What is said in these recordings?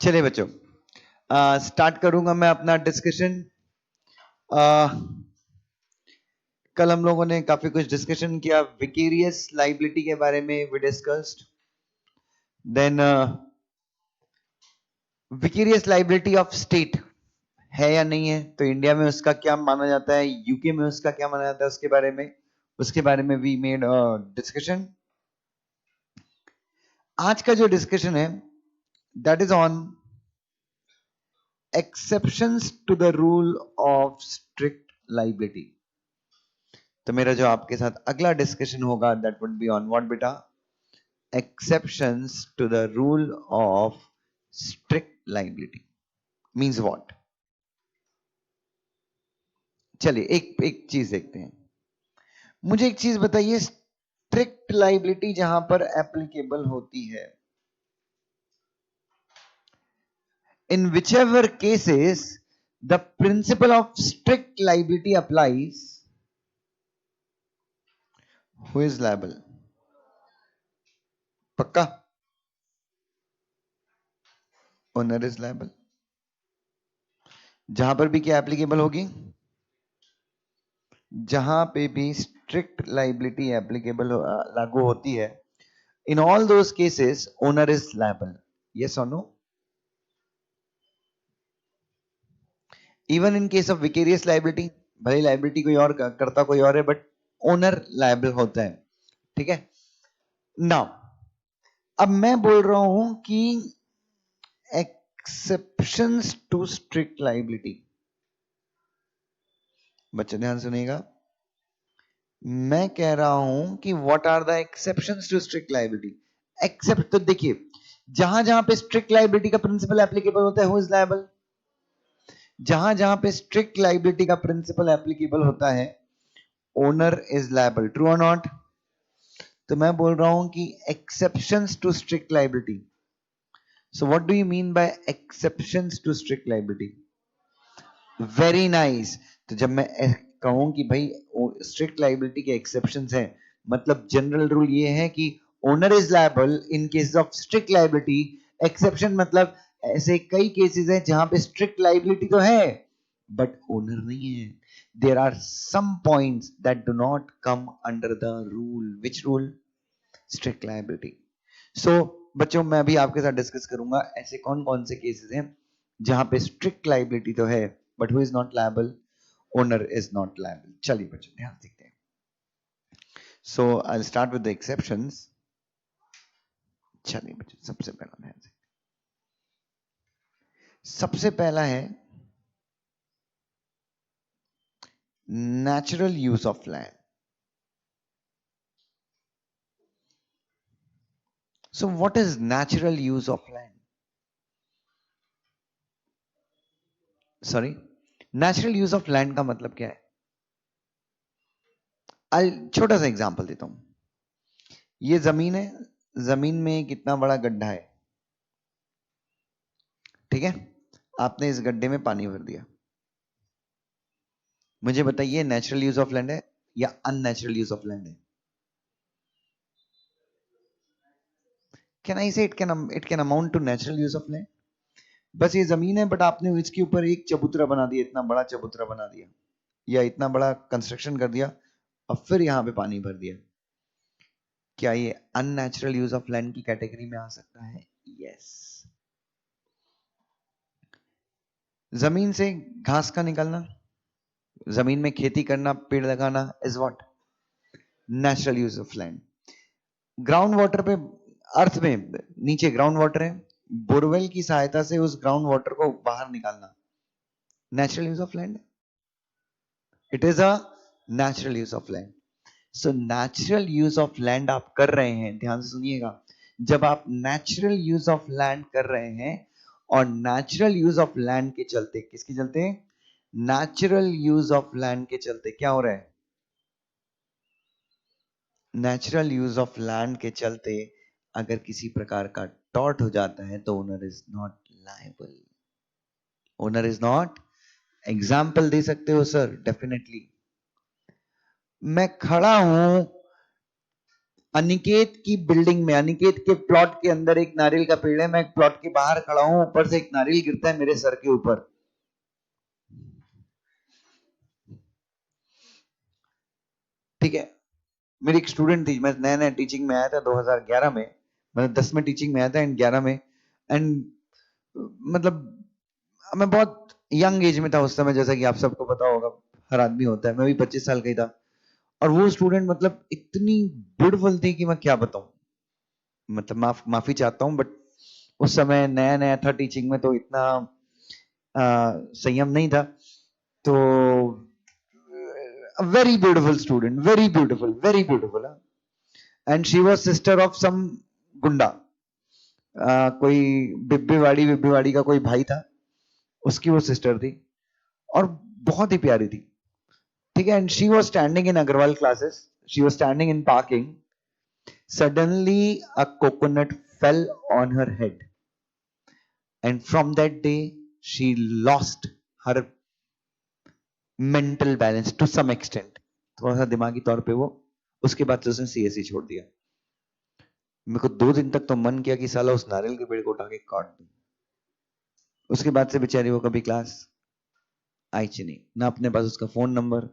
चलिए बच्चों, स्टार्ट करूंगा मैं अपना डिस्कशन। कल हम लोगों ने काफी कुछ डिस्कशन किया। विकेरियस लाइबिलिटी के बारे में we discussed. Then vicarious liability of state है या नहीं है, तो इंडिया में उसका क्या माना जाता है, यूके में उसका क्या माना जाता है, उसके बारे में वी मेड डिस्कशन। आज का जो डिस्कशन है that is on exceptions to the rule of strict liability. तो मेरा जो आपके साथ अगला डिस्कशन होगा that would be on what बेटा, exceptions to the rule of strict liability means what. चलिए एक एक चीज देखते हैं। मुझे एक चीज बताइए, स्ट्रिक्ट लाइबिलिटी जहां पर एप्लीकेबल होती है, इन whichever cases the principle of strict liability applies, who is liable? पक्का? Owner is liable. जहां पर भी क्या एप्लीकेबल होगी? जहां पे भी स्ट्रिक्ट लाइबिलिटी एप्लीकेबल लागू होती है, in all those cases owner is liable. Yes और no? Even in case of vicarious liability, भले लाइबिलिटी कोई और करता कोई और है, बट ओनर लायबल होता है। ठीक है। नाउ अब मैं बोल रहा हूं कि एक्सेप्शंस टू स्ट्रिक्ट लाइबिलिटी। बच्चे ध्यान सुनिएगा, मैं कह रहा हूं कि what are the exceptions to strict liability. Except, तो देखिए जहां जहां पे स्ट्रिक्ट लायबिलिटी का प्रिंसिपल एप्लीकेबल होता है, हु इज लायबल? जहां जहां पे स्ट्रिक्ट लायबिलिटी का प्रिंसिपल एप्लीकेबल होता है, ओनर इज लायबल। ट्रू और नॉट? तो मैं बोल रहा हूं कि exceptions to strict liability. So what do you mean by exceptions to strict liability? Very nice. तो जब मैं कहूं कि भाई स्ट्रिक्ट लाइबिलिटी के एक्सेप्शंस हैं, मतलब जनरल रूल ये है कि owner is liable in cases of strict liability. Exception मतलब ऐसे कई केसेस हैं जहां पे स्ट्रिक्ट लाइबिलिटी तो है बट ओनर नहीं है। There are some points that do not come under the rule. Which rule? Strict liability. So बच्चों, मैं अभी आपके साथ डिस्कस करूंगा ऐसे कौन कौन से केसेस हैं जहां पे स्ट्रिक्ट लाइबिलिटी तो है but who is not liable? Owner is not liable. चलिए बच्चों ध्यान देखते हैं। So I start with the exceptions. चलिए बच्चों, सबसे पहला ध्यान से, सबसे पहला है natural use of land. So what is natural use of land? Sorry, natural use of land का मतलब क्या है? छोटा सा एग्जांपल देता हूं। ये जमीन है, जमीन में कितना बड़ा गड्ढा है, ठीक है? आपने इस गड्ढे में पानी भर दिया। मुझे बताइए नेचुरल यूज ऑफ लैंड है या अननेचुरल यूज ऑफ लैंड है? Can I say it can amount to natural use of land. बस ये जमीन है बट आपने इसके ऊपर एक चबूतरा बना दिया, इतना बड़ा चबूतरा बना दिया या इतना बड़ा कंस्ट्रक्शन कर दिया और फिर यहां पे पानी भर दिया। क्या ये अननेचुरल यूज ऑफ लैंड की कैटेगरी में आ सकता है? यस। जमीन से घास का निकलना, जमीन में खेती करना, पेड़ लगाना is what? Natural use of land. Ground water पे, अर्थ में नीचे ग्राउंड वाटर है, बोरवेल की सहायता से उस ग्राउंड वाटर को बाहर निकालना natural use of land. It is a natural use of land. So natural use of land आप कर रहे हैं, ध्यान से सुनिएगा। जब आप नेचुरल यूज ऑफ लैंड कर रहे हैं और नेचुरल यूज ऑफ लैंड के चलते, किसके चलते? नेचुरल यूज ऑफ लैंड के चलते क्या हो रहा है? नेचुरल यूज ऑफ लैंड के चलते अगर किसी प्रकार का टॉर्ट हो जाता है तो owner is not liable. Owner is not. Example दे सकते हो सर? डेफिनेटली। मैं खड़ा हूं अनिकेत की बिल्डिंग में, अनिकेत के प्लॉट के अंदर एक नारियल का पेड़ है, मैं प्लॉट के बाहर खड़ा हूं, ऊपर से एक नारियल गिरता है मेरे सर के ऊपर। ठीक है, मेरी एक स्टूडेंट थी, मैं नया नया टीचिंग में आया था 2011 में, मैं 10 में टीचिंग में आया था एंड 11 में, एंड मतलब मैं बहुत यंग एज में था उस समय, जैसा कि आप सबको पता होगा, हर आदमी होता है, मैं भी 25 साल का ही था। और वो स्टूडेंट मतलब इतनी ब्यूटीफुल थी कि मैं क्या बताऊं, मतलब माफी चाहता हूं, बट उस समय नया नया था टीचिंग में, तो इतना संयम नहीं था। तो very beautiful student, very beautiful, very beautiful, and she was sister of some goonda, कोई बिब्बीवाड़ी का कोई भाई था, उसकी वो सिस्टर थी, और बहुत ही प्यारी थी। ठीक है, and she was standing in Agarwal classes, she was standing in parking, suddenly a coconut fell on her head, and from that day she lost her mental balance to some extent, थोड़ा सा दिमागी तौर पे वो, उसके बाद से उसने सीएससी छोड़ दिया। मेरे को 2 दिन तक तो मन किया कि साला उस नारियल के पेड़ को उठा के काट दूं। उसके बाद से बेचारी वो कभी क्लास आई ही नहीं, ना अपने पास उसका फोन नंबर,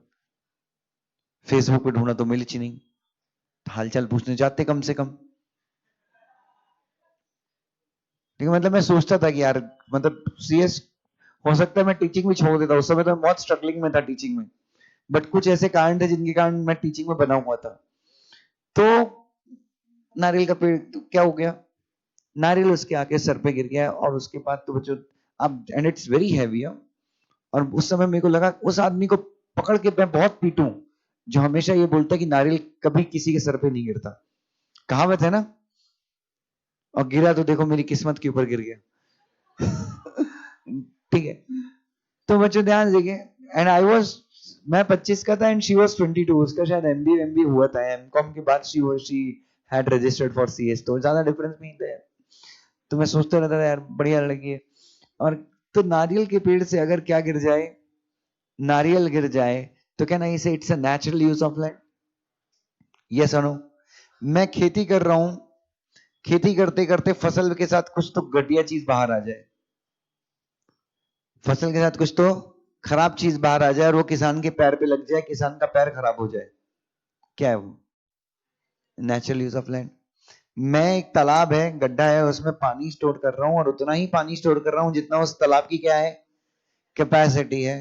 फेसबुक पे ढूंढा तो मिली ही नहीं, हालचाल पूछने जाते कम से कम। ठीक है, मतलब मैं सोचता था कि यार, मतलब सीएस हो सकता है मैं टीचिंग भी छोड़ देता, उस समय तो मैं बहुत स्ट्रगलिंग में था टीचिंग में, बट कुछ ऐसे कारण थे जिनके कारण मैं टीचिंग में बना हुआ था। तो नारियल का पेड़ तो क्या हो गया, नारियल उसके आके सर पे गिर गया, और उसके बाद तो बच्चों, अब एंड इट्स वेरी हैवी। और उस समय मेरे को लगा उस आदमी को पकड़ के मैं बहुत पीटूं, जो हमेशा ये बोलता है कि नारियल कभी किसी के सर पे नहीं गिरता, कहावत है ना, और गिरा तो देखो मेरी किस्मत के ऊपर गिर गया। ठीक है, तो बच्चों ध्यान देखिए, एंड आई वाज, मैं 25 का था एंड शी वाज 22, उसका शायद एमबी हुआ था, एमकॉम के बाद she had registered for CS, तो ज्यादा डिफरेंस नहीं था। तो मैं सोचता रहता था यार, बढ़िया लड़की है। और तो नारियल के पेड़ से अगर क्या गिर जाए, नारियल गिर जाए, तो क्या नहीं से it's a natural use of land, yes और नो। मैं खेती कर रहा हूं, खेती करते करते फसल के साथ कुछ तो घटिया चीज बाहर आ जाए, फसल के साथ कुछ तो खराब चीज बाहर आ जाए, और वो किसान के पैर पे लग जाए, किसान का पैर खराब हो जाए, क्या है वो, नेचुरल यूज ऑफ लैंड। मैं एक तालाब है, गड्ढा है, उसमें पानी स्टोर कर रहा हूं, और उतना ही पानी स्टोर कर रहा हूं जितना उस तालाब की क्या है, कैपेसिटी है।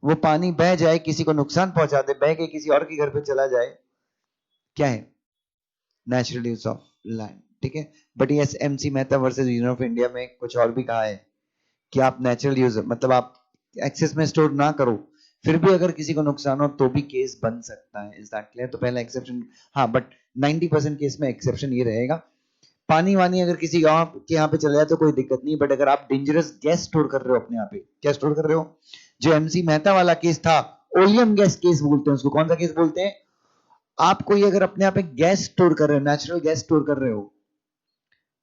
वो पानी बह जाए, किसी को नुकसान पहुंचा दे, बह के किसी और के घर पे चला जाए, क्या है, नेचुरल यूज ऑफ लैंड। ठीक है, but yes, MC Mehta versus union of India में कुछ और भी कहा है कि आप नेचुरल यूज, मतलब आप एक्सेस में स्टोर ना करो, फिर भी अगर किसी को नुकसान हो तो भी केस बन सकता है, इज दैट क्लियर। तो पहला एक्सेप्शन, हाँ, बट 90% केस में एक्सेप्शन ये रहेगा, पानी वानी अगर किसी गांव के यहाँ पे चला जाए तो कोई दिक्कत नहीं, बट अगर आप डेंजरस गैस स्टोर कर रहे हो अपने यहाँ पे, क्या स्टोर कर रहे हो, जो एमसी मेहता वाला केस था, ओलियम गैस केस बोलते हैं उसको, कौन सा केस बोलते हैं, आप कोई अगर अपने यहाँ पे गैस स्टोर कर रहे हो, नेचुरल गैस स्टोर कर रहे हो,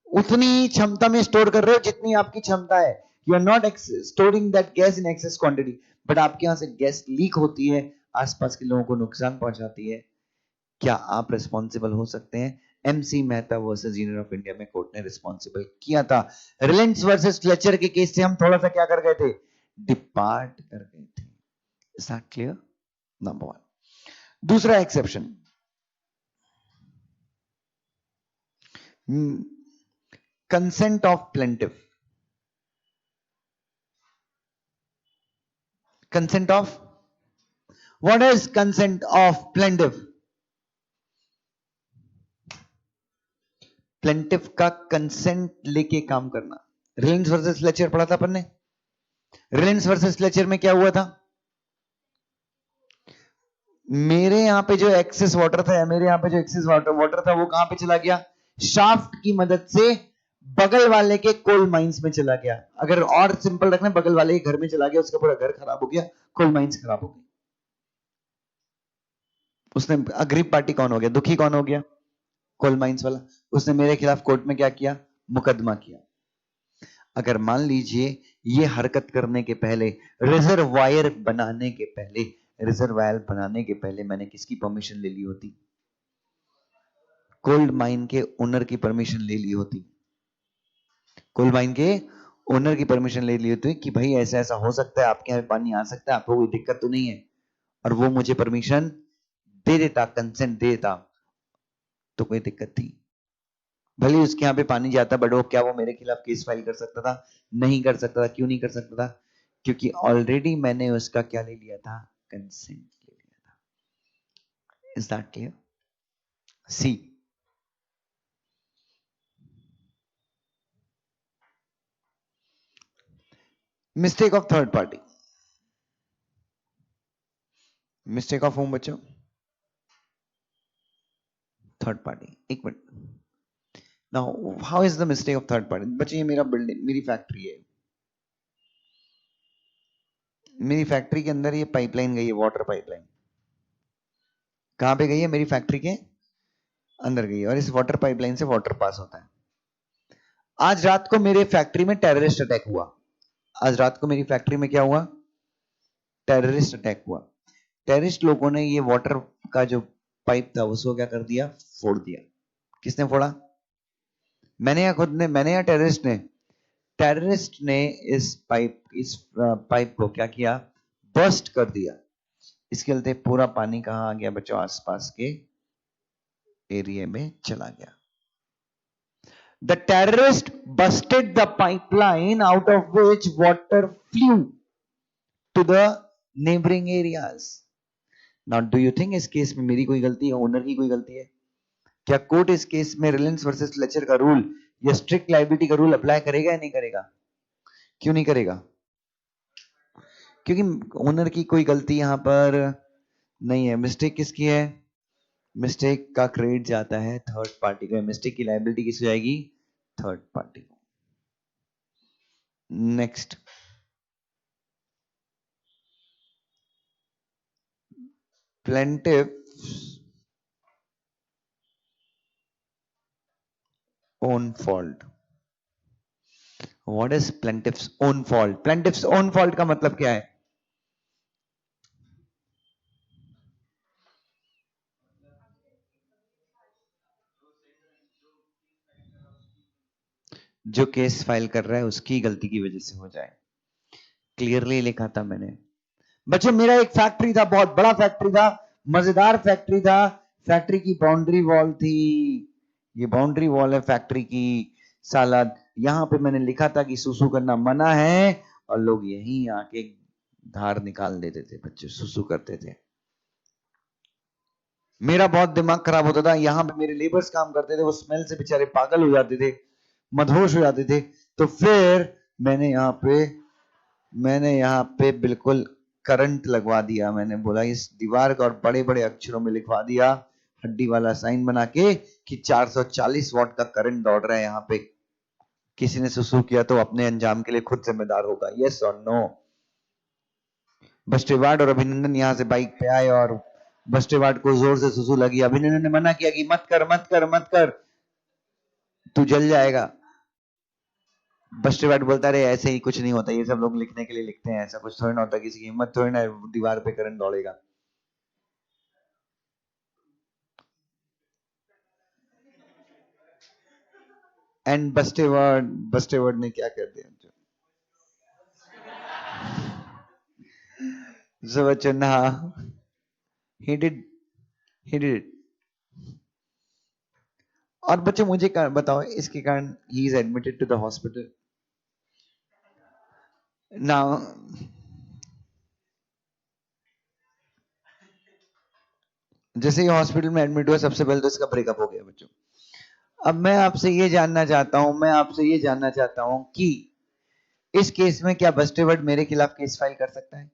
उतनी क्षमता में स्टोर कर रहे हो जितनी आपकी क्षमता है, you are not storing that gas in excess quantity, but आपके यहां से गैस लीक होती है, आसपास के लोगों को नुकसान पहुंचाती है, क्या आप रिस्पॉन्सिबल हो सकते हैं। MC Mehta versus union of India में कोर्ट ने रिस्पॉन्सिबल किया था। रिलायंस वर्सेस फ्लेचर के केस से हम थोड़ा सा क्या कर गए थे, डिपार्ट कर गए थे। Is that clear, number one. दूसरा exception, consent of plaintiff, consent of, what is consent of plaintiff, plaintiff का कंसेंट लेके काम करना। रिलायंस वर्सेस फ्लेचर पढ़ा था अपन ने, रिलायंस वर्सेस फ्लेचर में क्या हुआ था, मेरे यहां पे जो एक्सेस वाटर था, या मेरे यहां पे जो एक्सेस वाटर था, वो कहां पे चला गया, शाफ्ट की मदद से बगल वाले के कोल माइंस में चला गया। अगर और सिंपल रखना, बगल वाले के घर में चला गया, उसका पूरा घर खराब हो गया, कोल माइंस खराब हो गई। उसने अग्रीब पार्टी कौन हो गया, दुखी कौन हो गया, कोल माइंस वाला। उसने मेरे खिलाफ कोर्ट में क्या किया, मुकदमा किया। अगर मान लीजिए ये हरकत करने के पहले, रिजर्वायर बनाने के पहले, रिजर्वायर बनाने के पहले मैंने किसकी परमिशन ले ली होती, कोल्ड माइन के ओनर की परमिशन ले ली होती, कोल्ड माइन के ओनर की परमिशन ले ली होती कि भाई ऐसा ऐसा हो सकता है, आपके यहाँ पानी आ सकता है, आपको कोई दिक्कत तो नहीं है, और वो मुझे परमिशन दे देता, कंसेंट दे देता, तो कोई दिक्कत थी। भले उसके यहाँ पे पानी जाता, बट वो क्या वो मेरे खिलाफ केस फाइल कर सकता था? नहीं कर सकता था। क्यों नहीं कर सकता था? क्योंकि ऑलरेडी मैंने उसका क्या ले लिया था? कंसेंट ले लिया था। Is that clear? See, mistake of third party. Mistake of home बच्चों, थर्ड पार्टी। एक minute. Now how is the mistake of third party? बच्चे ये मेरा बिल्डिंग, मेरी फैक्ट्री है, मेरी फैक्ट्री के अंदर ये पाइपलाइन गई है, वाटर पाइपलाइन। कहां पे गई है? मेरी फैक्ट्री के अंदर गई है, और इस वाटर पाइपलाइन से वाटर पास होता है। आज रात को मेरे फैक्ट्री में टेररिस्ट अटैक हुआ। आज रात को मेरी फैक्ट्री में क्या हुआ? टेररिस्ट अटैक हुआ। टेररिस्ट लोगों ने ये वाटर का जो पाइप था उसको क्या कर दिया? फोड़ दिया। किसने फोड़ा? मैंने या खुद ने? मैंने या टेररिस्ट ने? टेररिस्ट ने इस पाइप को क्या किया? बर्स्ट कर दिया। इसके चलते पूरा पानी कहां आ गया बच्चों? आसपास के एरिया में चला गया। The terrorist busted the pipeline out of which water flew to the neighboring areas. Now, do you think इस केस में मेरी कोई गलती है, ओनर की कोई गलती है? क्या कोर्ट इस केस में रिलायंस वर्सेस फ्लेचर का रूल या स्ट्रिक्ट लायबिलिटी का रूल अप्लाई करेगा या नहीं करेगा? क्यों नहीं करेगा? क्योंकि ओनर की कोई गलती यहां पर नहीं है। मिस्टेक किसकी है? मिस्टेक का क्रेडिट जाता है थर्ड पार्टी को। मिस्टेक की लायबिलिटी किस हो जाएगी? थर्ड पार्टी को। Next, plaintiff's own fault. What is plaintiff's own fault? Plaintiff's own fault का मतलब क्या है? जो केस फाइल कर रहा है उसकी गलती की वजह से हो जाए। क्लियरली लिखा था मैंने। बच्चों मेरा एक फैक्ट्री था, बहुत बड़ा फैक्ट्री था, मजेदार फैक्ट्री था। फैक्ट्री की बाउंड्री वॉल थी, ये बाउंड्री वॉल है फैक्ट्री की। साला यहां पे मैंने लिखा था कि सुसु करना मना है, और लोग यहीं आके धार निकाल देते थे, बच्चे सुसु करते थे। मेरा बहुत दिमाग खराब होता था। यहां पे मेरे लेबर्स काम करते थे, वो स्मेल से बेचारे पागल हो जाते थे, मदहोश हो जाते थे। तो फिर मैंने यहाँ पे बिल्कुल करंट लगवा दिया। मैंने बोला इस दीवार का, और बड़े बड़े अक्षरों में लिखवा दिया, हड्डी वाला साइन बना के, कि 440 वॉट का करंट दौड़ रहा है यहाँ पे। किसी ने सुसु किया तो अपने अंजाम के लिए खुद जिम्मेदार होगा। यस और नो? बस्टेवाड और अभिनंदन यहाँ से बाइक पे आए, और बस्टेवाड को जोर से सुसु लगी। अभिनंदन ने मना किया कि मत कर मत कर मत कर, तू जल जाएगा। बस्टेवाड बोलता रहे ऐसे ही कुछ नहीं होता, ये सब लोग लिखने के लिए लिखते हैं, ऐसा कुछ थोड़ी ना होता, किसी की हिम्मत थोड़ी ना दीवार पे करंट दौड़ेगा। एंड बस्टेवर्ड ने क्या कर दिया? So बच्चों ना, he did it। और बच्चों मुझे बताओ, इसके कारण he is admitted to the hospital now। जैसे ही हॉस्पिटल में एडमिट हुआ, सबसे पहले तो इसका ब्रेकअप हो गया बच्चों। अब मैं आपसे ये जानना चाहता हूं कि इस केस में क्या बस्टेवर्ड मेरे खिलाफ केस फाइल कर सकता है?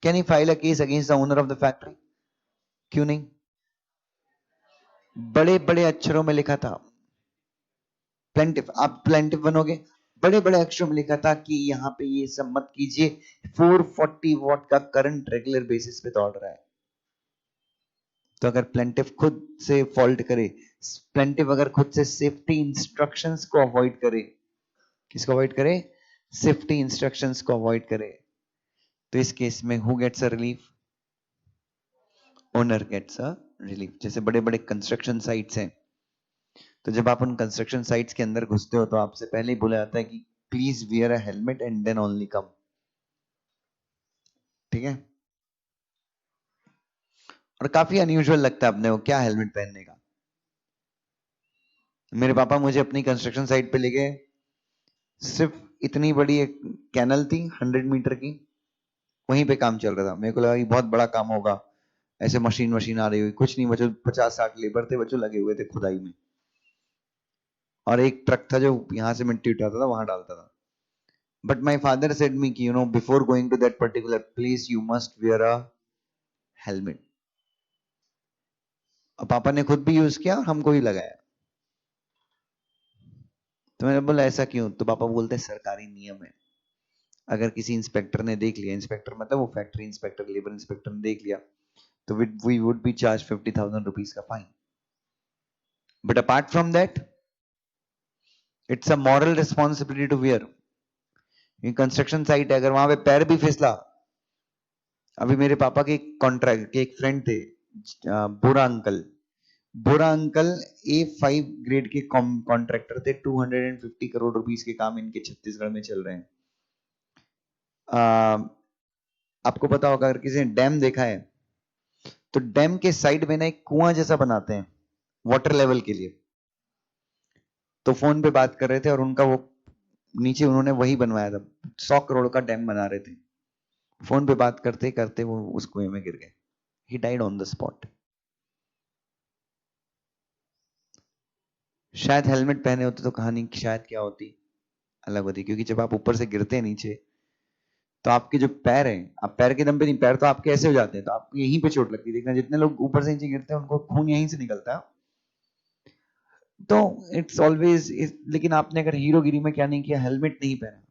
Can he file a case against the owner of the factory? क्यों नहीं? बड़े बड़े अक्षरों में लिखा था प्लेंटिफ, आप प्लेंटिफ बनोगे। बड़े बड़े अक्षरों में लिखा था कि यहाँ पे ये सब मत कीजिए, 440 वॉट का करंट रेगुलर बेसिस पे दौड़ रहा है। तो अगर प्लेंटिफ खुद से फॉल्ट करे, प्लेंटिफ अगर खुद से सेफ्टी इंस्ट्रक्शंस को अवॉइड करे, किसको अवॉइड करे? सेफ्टी इंस्ट्रक्शंस को अवॉइड करे, तो इस केस में who gets a relief? Owner gets a relief. जैसे बड़े बड़े कंस्ट्रक्शन साइट्स हैं, तो जब आप उन कंस्ट्रक्शन साइट्स के अंदर घुसते हो तो आपसे पहले ही बोला जाता है कि please wear a helmet and then only come, ठीक है। और काफी अनयूजुअल लगता है अपने को क्या हेलमेट पहनने का। मेरे पापा मुझे अपनी कंस्ट्रक्शन साइट पे ले गए, सिर्फ इतनी बड़ी एक कैनल थी 100 मीटर की, वहीं पे काम चल रहा था। मेरे को लगा कि बहुत बड़ा काम होगा, ऐसे मशीन मशीन आ रही हुई, कुछ नहीं बच्चों, 50-60 लेबर थे बच्चों लगे हुए थे खुदाई में, और एक ट्रक था जो यहाँ से मिट्टी उठाता था वहां डालता था। But my father said me कि before going to that particular place you must wear a helmet. और पापा ने खुद भी यूज किया और हमको भी लगाया। तो मैंने बोला ऐसा क्यों? तो पापा बोलते हैं सरकारी नियम है, अगर किसी इंस्पेक्टर ने देख लिया, इंस्पेक्टर मतलब वो फैक्ट्री इंस्पेक्टर, लेबर इंस्पेक्टर ने देख लिया, तो we would be charge 50,000 rupees का fine. But apart from that it's a moral responsibility to wear. Construction site है, अगर वहां पे पैर भी फिसला, अभी मेरे पापा के कॉन्ट्रैक्ट के एक फ्रेंड थे, बुरा अंकल, बुरा अंकल A5 ग्रेड के कॉन्ट्रैक्टर थे, 250 करोड़ रुपीस के काम इनके छत्तीसगढ़ में चल रहे हैं। आपको पता होगा, अगर किसी ने डैम देखा है तो डैम के साइड में ना एक कुआं जैसा बनाते हैं वाटर लेवल के लिए। तो फोन पे बात कर रहे थे और उनका वो नीचे उन्होंने वही बनवाया था, 100 करोड़ का डैम बना रहे थे। फोन पे बात करते करते वो उस कुएं में गिर गए, he died on the spot. शायद हेलमेट पहने होते तो कहानी शायद क्या होती, अलग होती, क्योंकि जब आप ऊपर से गिरते हैं नीचे तो आपके जो पैर हैं, आप पैर के दम पे नहीं, पैर तो आपके ऐसे हो जाते हैं, तो आपको यहीं पे चोट लगती है। देखना जितने लोग ऊपर से नीचे गिरते हैं उनको खून यहीं से निकलता है। तो इट्स ऑलवेज, लेकिन आपने अगर हीरोगिरी में क्या नहीं किया, हेलमेट नहीं पहना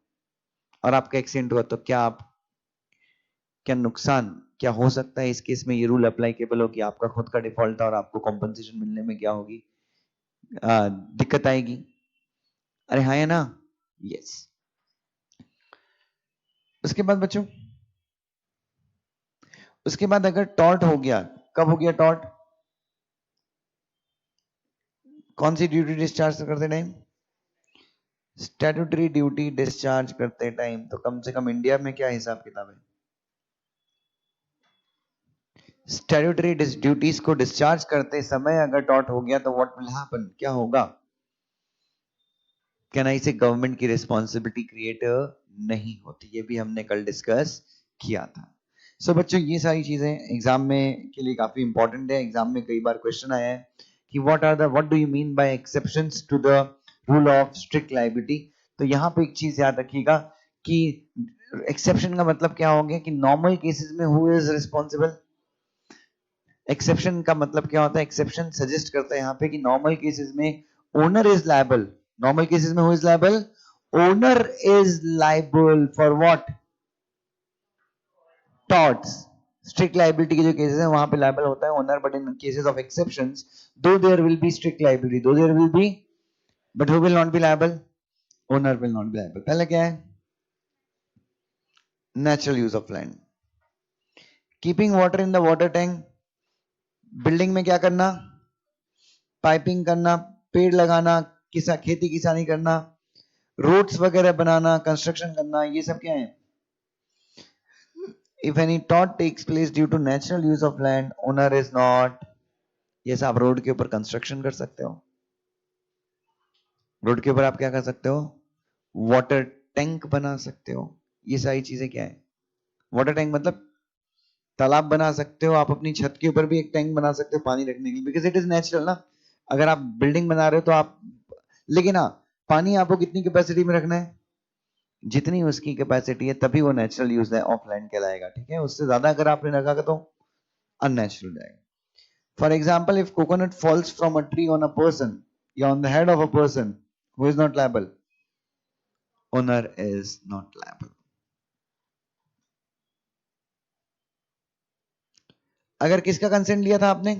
और आपका एक्सीडेंट हुआ, तो क्या नुकसान क्या हो सकता है? इस केस में ये रूल अप्लाईकेबल हो कि आपका खुद का डिफॉल्ट था और आपको कॉम्पनसेशन मिलने में क्या होगी, दिक्कत आएगी। अरे हाँ, है ना? यस। उसके बाद बच्चों, उसके बाद अगर टॉर्ट हो गया, कब हो गया टॉर्ट? कौन सी ड्यूटी डिस्चार्ज करते टाइम? स्टैट्यूटरी ड्यूटी डिस्चार्ज करते टाइम। तो कम से कम इंडिया में क्या हिसाब किताब है? स्टैट्यूटरी ड्यूटीज को डिस्चार्ज करते समय अगर टॉर्ट हो गया तो व्हाट विल हैपन, क्या होगा? कैन आई से गवर्नमेंट की रिस्पॉन्सिबिलिटी क्रिएट नहीं होती। ये भी हमने कल डिस्कस किया था। सो बच्चों, ये सारी चीजें एग्जाम में के लिए काफी इंपॉर्टेंट है। एग्जाम में कई बार क्वेश्चन आया है कि what do you mean by exceptions to the rule of strict liability. तो यहाँ पे एक चीज याद रखिएगा कि एक्सेप्शन का मतलब क्या हो गया कि नॉर्मल केसेस में हु इज रिस्पॉन्सिबल। एक्सेप्शन का मतलब क्या होता है? एक्सेप्शन सजेस्ट करता है यहाँ पे कि नॉर्मल केसेस में owner is liable. Normal cases में who is liable? Owner is liable for what? Torts. Strict liability के जो केसेस हैं वहां पे लायबल होता है owner, but in cases of exceptions though there will be strict liability, though there will be, but who will not be liable? Owner will not be liable. पहले क्या है? Natural use of land, keeping water in the water tank. Building में क्या करना? Piping करना, पेड़ लगाना, खेती किसानी करना, रोड्स वगैरह बनाना, कंस्ट्रक्शन करना, ये सब क्या है? इफ एनी टॉट takes place due to natural use of land, owner is not. ये आप रोड के ऊपर कंस्ट्रक्शन कर सकते हो, रोड के ऊपर आप क्या कर सकते हो? वाटर टैंक बना सकते हो। ये सारी चीजें क्या है? वाटर टैंक मतलब तालाब बना सकते हो, आप अपनी छत के ऊपर भी एक टैंक बना सकते हो पानी रखने के लिए, बिकॉज इट इज नेचुरल ना। अगर आप बिल्डिंग बना रहे हो तो आप, लेकिन हाँ, पानी आपको कितनी कैपेसिटी में रखना है? जितनी उसकी कैपेसिटी है, तभी वो नेचुरल यूज ऑफ लैंड कहलाएगा, ठीक है। उससे ज्यादा अगर आपने रखा तो अननेचुरल जाएगा। For example, if coconut falls from a tree on a person या on the head of a person, who is not liable? Owner is not liable. अगर किसका कंसेंट लिया था आपने?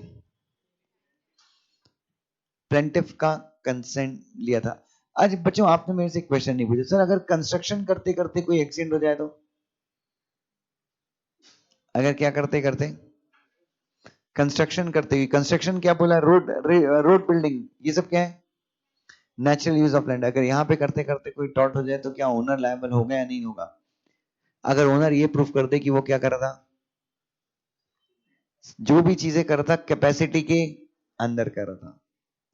प्लेंटिफ का कंसेंट लिया था। आज बच्चों आपने मेरे से क्वेश्चन नहीं पूछा, सर अगर कंस्ट्रक्शन करते करते कोई एक्सीडेंट हो जाए तो? अगर क्या करते करते? कंस्ट्रक्शन करते हुए, कंस्ट्रक्शन क्या बोला? रोड, रोड बिल्डिंग, ये सब क्या है? नेचुरल यूज ऑफ लैंड, अगर यहाँ पे करते करते कोई टॉट हो जाए तो क्या ओनर लायबल होगा या नहीं होगा? अगर ओनर ये प्रूफ कर दे कि वो क्या कर रहा था, जो भी चीजें कर रहा था कैपेसिटी के अंदर कर रहा था,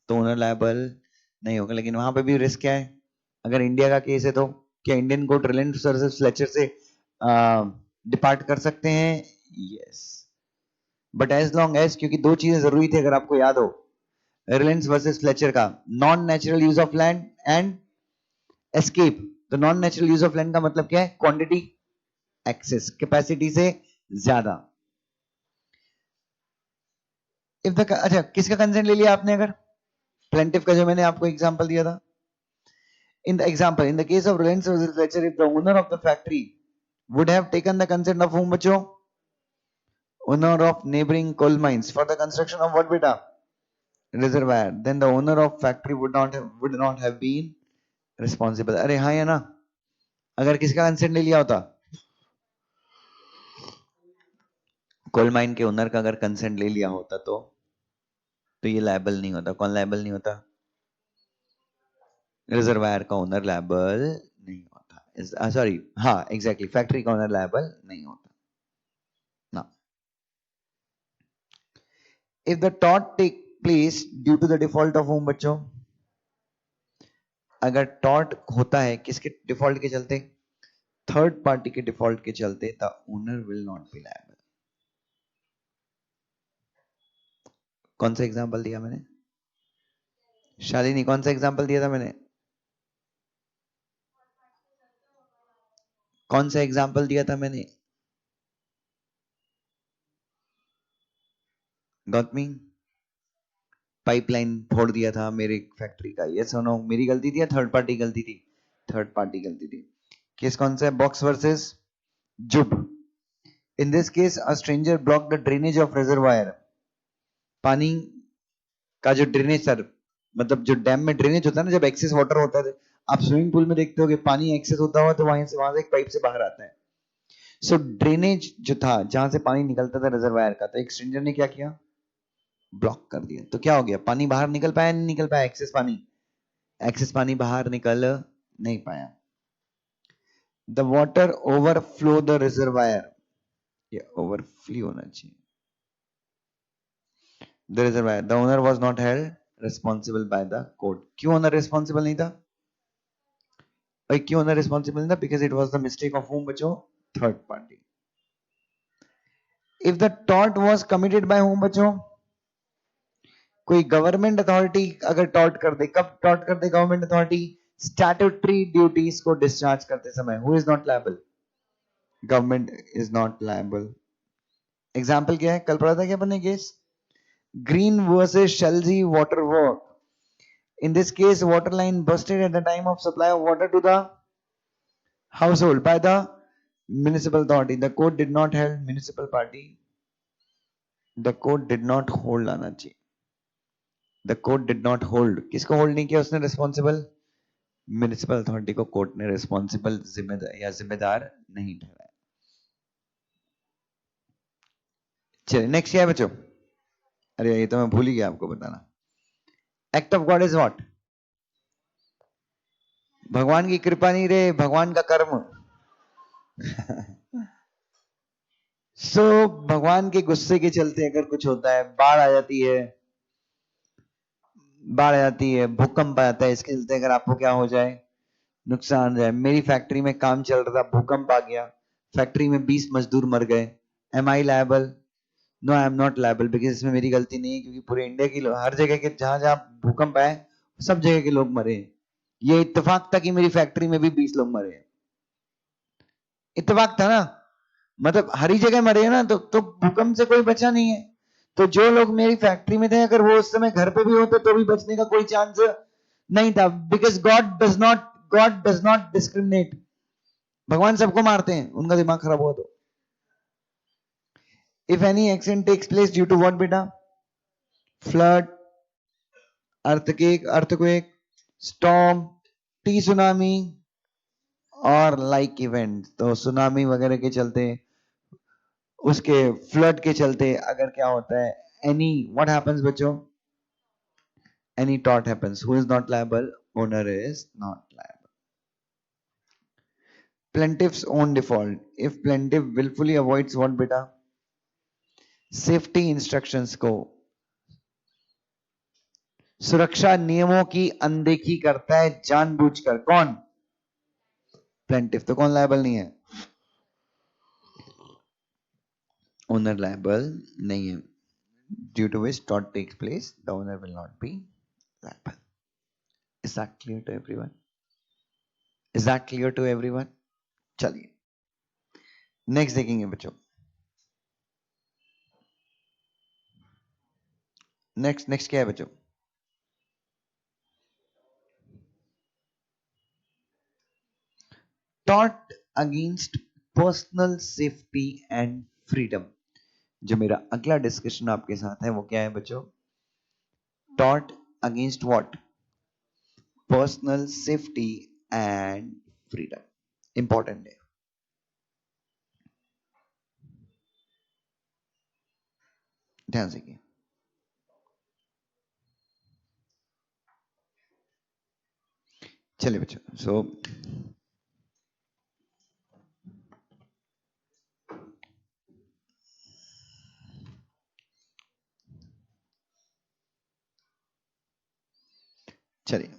तो ओनर लायबल नहीं होगा। लेकिन वहां पे भी रिस्क क्या है, अगर इंडिया का केस है तो क्या Indian court Rylands versus Fletcher से डिपार्ट कर सकते हैं? Yes, but as long as, क्योंकि दो चीजें जरूरी थी अगर आपको याद हो रिलायंस वर्सेस फ्लेचर का, non natural use of land and escape. तो non natural use of land का मतलब क्या है, क्वांटिटी एक्सेस, कैपेसिटी से ज्यादा। इफ द, अच्छा किसका कंसेंट ले लिया आपने, अगर प्लेंटिफ का जो मैंने आपको एग्जांपल दिया था, in the example in the case of Reliance versus Fletcher, if the owner of the factory would have taken the consent of whom, बच्चों? Owner of neighboring coal mines for the construction of what, beta? Reservoir, then the owner of factory would not have been responsible. अरे हाँ या ना, अगर किसका consent ले लिया होता, कोल माइन के ओनर का अगर कंसेंट ले लिया होता तो ये लायबल नहीं होता। कौन लायबल नहीं होता? रिजर्वायर का ओनर लायबल नहीं होता। सॉरी, हाँ एग्जैक्टली, फैक्ट्री का ओनर लायबल नहीं होता ना। इफ द टॉट take place due to the default of home, बच्चों अगर टॉट होता है किसके डिफॉल्ट के चलते, थर्ड पार्टी के डिफॉल्ट के चलते, the owner will not be liable. कौन सा एग्जांपल दिया मैंने, शालिनी कौन सा एग्जांपल दिया था मैंने, कौन सा एग्जांपल दिया था मैंने? Got me? पाइपलाइन फोड़ दिया था मेरे फैक्ट्री का, ये सुनो मेरी गलती थी या थर्ड पार्टी गलती थी? थर्ड पार्टी गलती थी। केस कौन सा है, बॉक्स वर्सेस जुब। In this case a stranger block the drainage of reservoir, पानी का जो ड्रेनेज, सर मतलब जो डैम में ड्रेनेज होता है ना, जब एक्सेस वाटर होता है, आप स्विमिंग पूल में देखते हो कि पानी एक्सेस होता हुआ तो वहां से एक पाइप से बाहर आता है। सो ड्रेनेज जो था जहां से पानी निकलता था रिजर्वायर का, तो एक स्ट्रेंजर ने क्या किया, ब्लॉक कर दिया। तो क्या हो गया, पानी बाहर निकल पाया नहीं निकल पाया, एक्सेस पानी बाहर निकल नहीं पाया। The water overflow the reservoir, ये ओवरफ्लो होना चाहिए, the reservoir, the owner was not held responsible by the court. क्यों ओनर रिस्पॉन्सिबल नहीं था भाई, क्यों ओनर रिस्पॉन्सिबल नहीं था? Because it was the mistake of home, बच्चों? Third party. If the tort was committed by whom, बच्चों कोई गवर्नमेंट अथॉरिटी अगर टॉर्ट कर दे, कब टॉर्ट कर दे गवर्नमेंट अथॉरिटी? स्टैट्यूटरी ड्यूटीज को डिस्चार्ज करते समय। Who is not liable? Government is not liable. Example क्या है, कल पढ़ा था क्या अपने case, Green versus Chelsea water work. In this case, water line busted at the time of supply of water to the household by the municipal authority. The court did not hold municipal party. The court did not hold आना चाहिए। The court did not hold, किसको hold नहीं किया उसने responsible? Municipal authority को court ने responsible जिम्मेदार या जिम्मेदार नहीं ठहराया। चलिए नेक्स्ट क्या है बच्चों? अरे ये तो मैं भूल ही गया आपको बताना। Act of God is what? भगवान की कृपा नहीं रे, भगवान का कर्म। सो भगवान के गुस्से के चलते अगर कुछ होता है, बाढ़ आ जाती है, भूकंप आ जाता है, इसके चलते अगर आपको क्या हो जाए, नुकसान हो जाए। मेरी फैक्ट्री में काम चल रहा था, भूकंप आ गया, फैक्ट्री में 20 मजदूर मर गए, am I liable? No, I am not liable, because इसमें मेरी गलती नहीं है, क्योंकि पूरे इंडिया की हर जगह के जहां जहां भूकंप आए सब जगह के लोग मरे। ये इत्तेफाक था कि मेरी फैक्ट्री में भी 20 लोग मरे, इत्तेफाक था ना, मतलब हर ही जगह मरे ना, तो भूकंप से कोई बचा नहीं है। तो जो लोग मेरी फैक्ट्री में थे, अगर वो उस समय घर पे भी होते तो भी बचने का कोई चांस नहीं था, because God does not discriminate. भगवान सबको मारते हैं, उनका दिमाग खराब हुआ तो। If any accident takes place due to what बेटा? फ्लड, अर्थक्वेक, स्टॉर्म, टी सुनामी और लाइक इवेंट। तो सुनामी वगैरह के चलते, उसके फ्लड के चलते अगर क्या होता है, एनी व्हाट हैपेंस बच्चों, any taught happens, who is not liable? Owner is not liable. Plaintiff's own default. If plaintiff willfully avoids what beta? Safety instructions को, सुरक्षा नियमों की अनदेखी करता है जानबूझकर, कौन? प्लेंटिफ। तो कौन लायबल नहीं है? ओनर लायबल नहीं है। Due to which tort takes place, the owner will not be liable. Is that clear to everyone? Is that clear to everyone? चलिए नेक्स्ट देखेंगे बच्चों। नेक्स्ट क्या है बच्चों? Tort against personal safety and freedom. जो मेरा अगला डिस्कशन आपके साथ है वो क्या है बच्चों? Tort against what? Personal safety and freedom. Important है। ध्यान से चलिए बच्चों। सो चलिए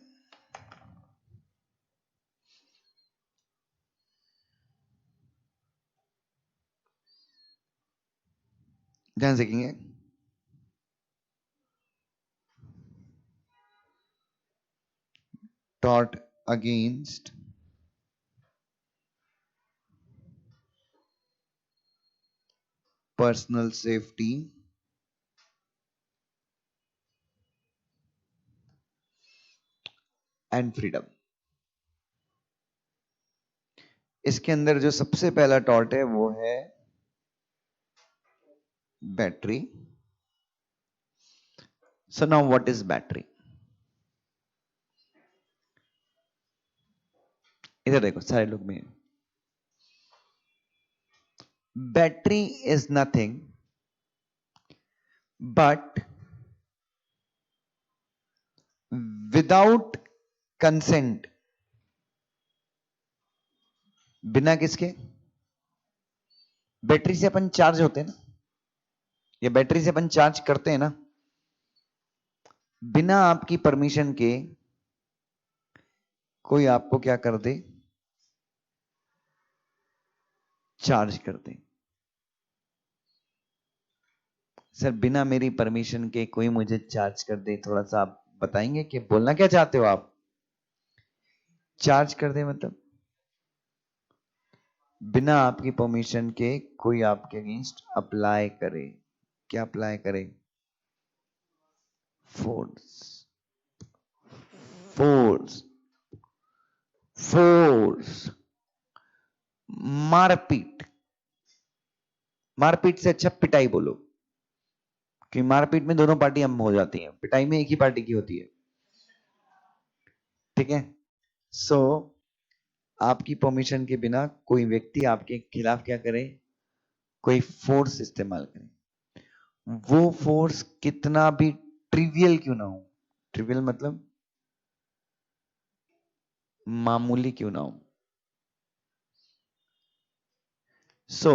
ध्यान से देखेंगे। Tort against personal safety and freedom. इसके अंदर जो सबसे पहला टॉर्ट है वो है battery. So now what is battery? इधर देखो सारे लोग में। Battery is nothing but without consent. बिना किसके? बैटरी से अपन चार्ज होते हैं ना, या बैटरी से अपन चार्ज करते हैं ना। बिना आपकी परमिशन के कोई आपको क्या कर दे? चार्ज कर दे। सर बिना मेरी परमिशन के कोई मुझे चार्ज कर दे, थोड़ा सा आप बताएंगे कि बोलना क्या चाहते हो आप? चार्ज कर दे मतलब बिना आपकी परमिशन के कोई आपके अगेंस्ट अप्लाई करे। क्या अप्लाई करे? फोर्स। फोर्स। फोर्स। मारपीट। मारपीट से अच्छा पिटाई बोलो, कि मारपीट में दोनों पार्टी हम हो जाती हैं, पिटाई में एक ही पार्टी की होती है। ठीक है। सो आपकी परमिशन के बिना कोई व्यक्ति आपके खिलाफ क्या करे? कोई फोर्स इस्तेमाल करे। वो फोर्स कितना भी ट्रिवियल क्यों ना हो। ट्रिवियल मतलब मामूली क्यों ना हो। सो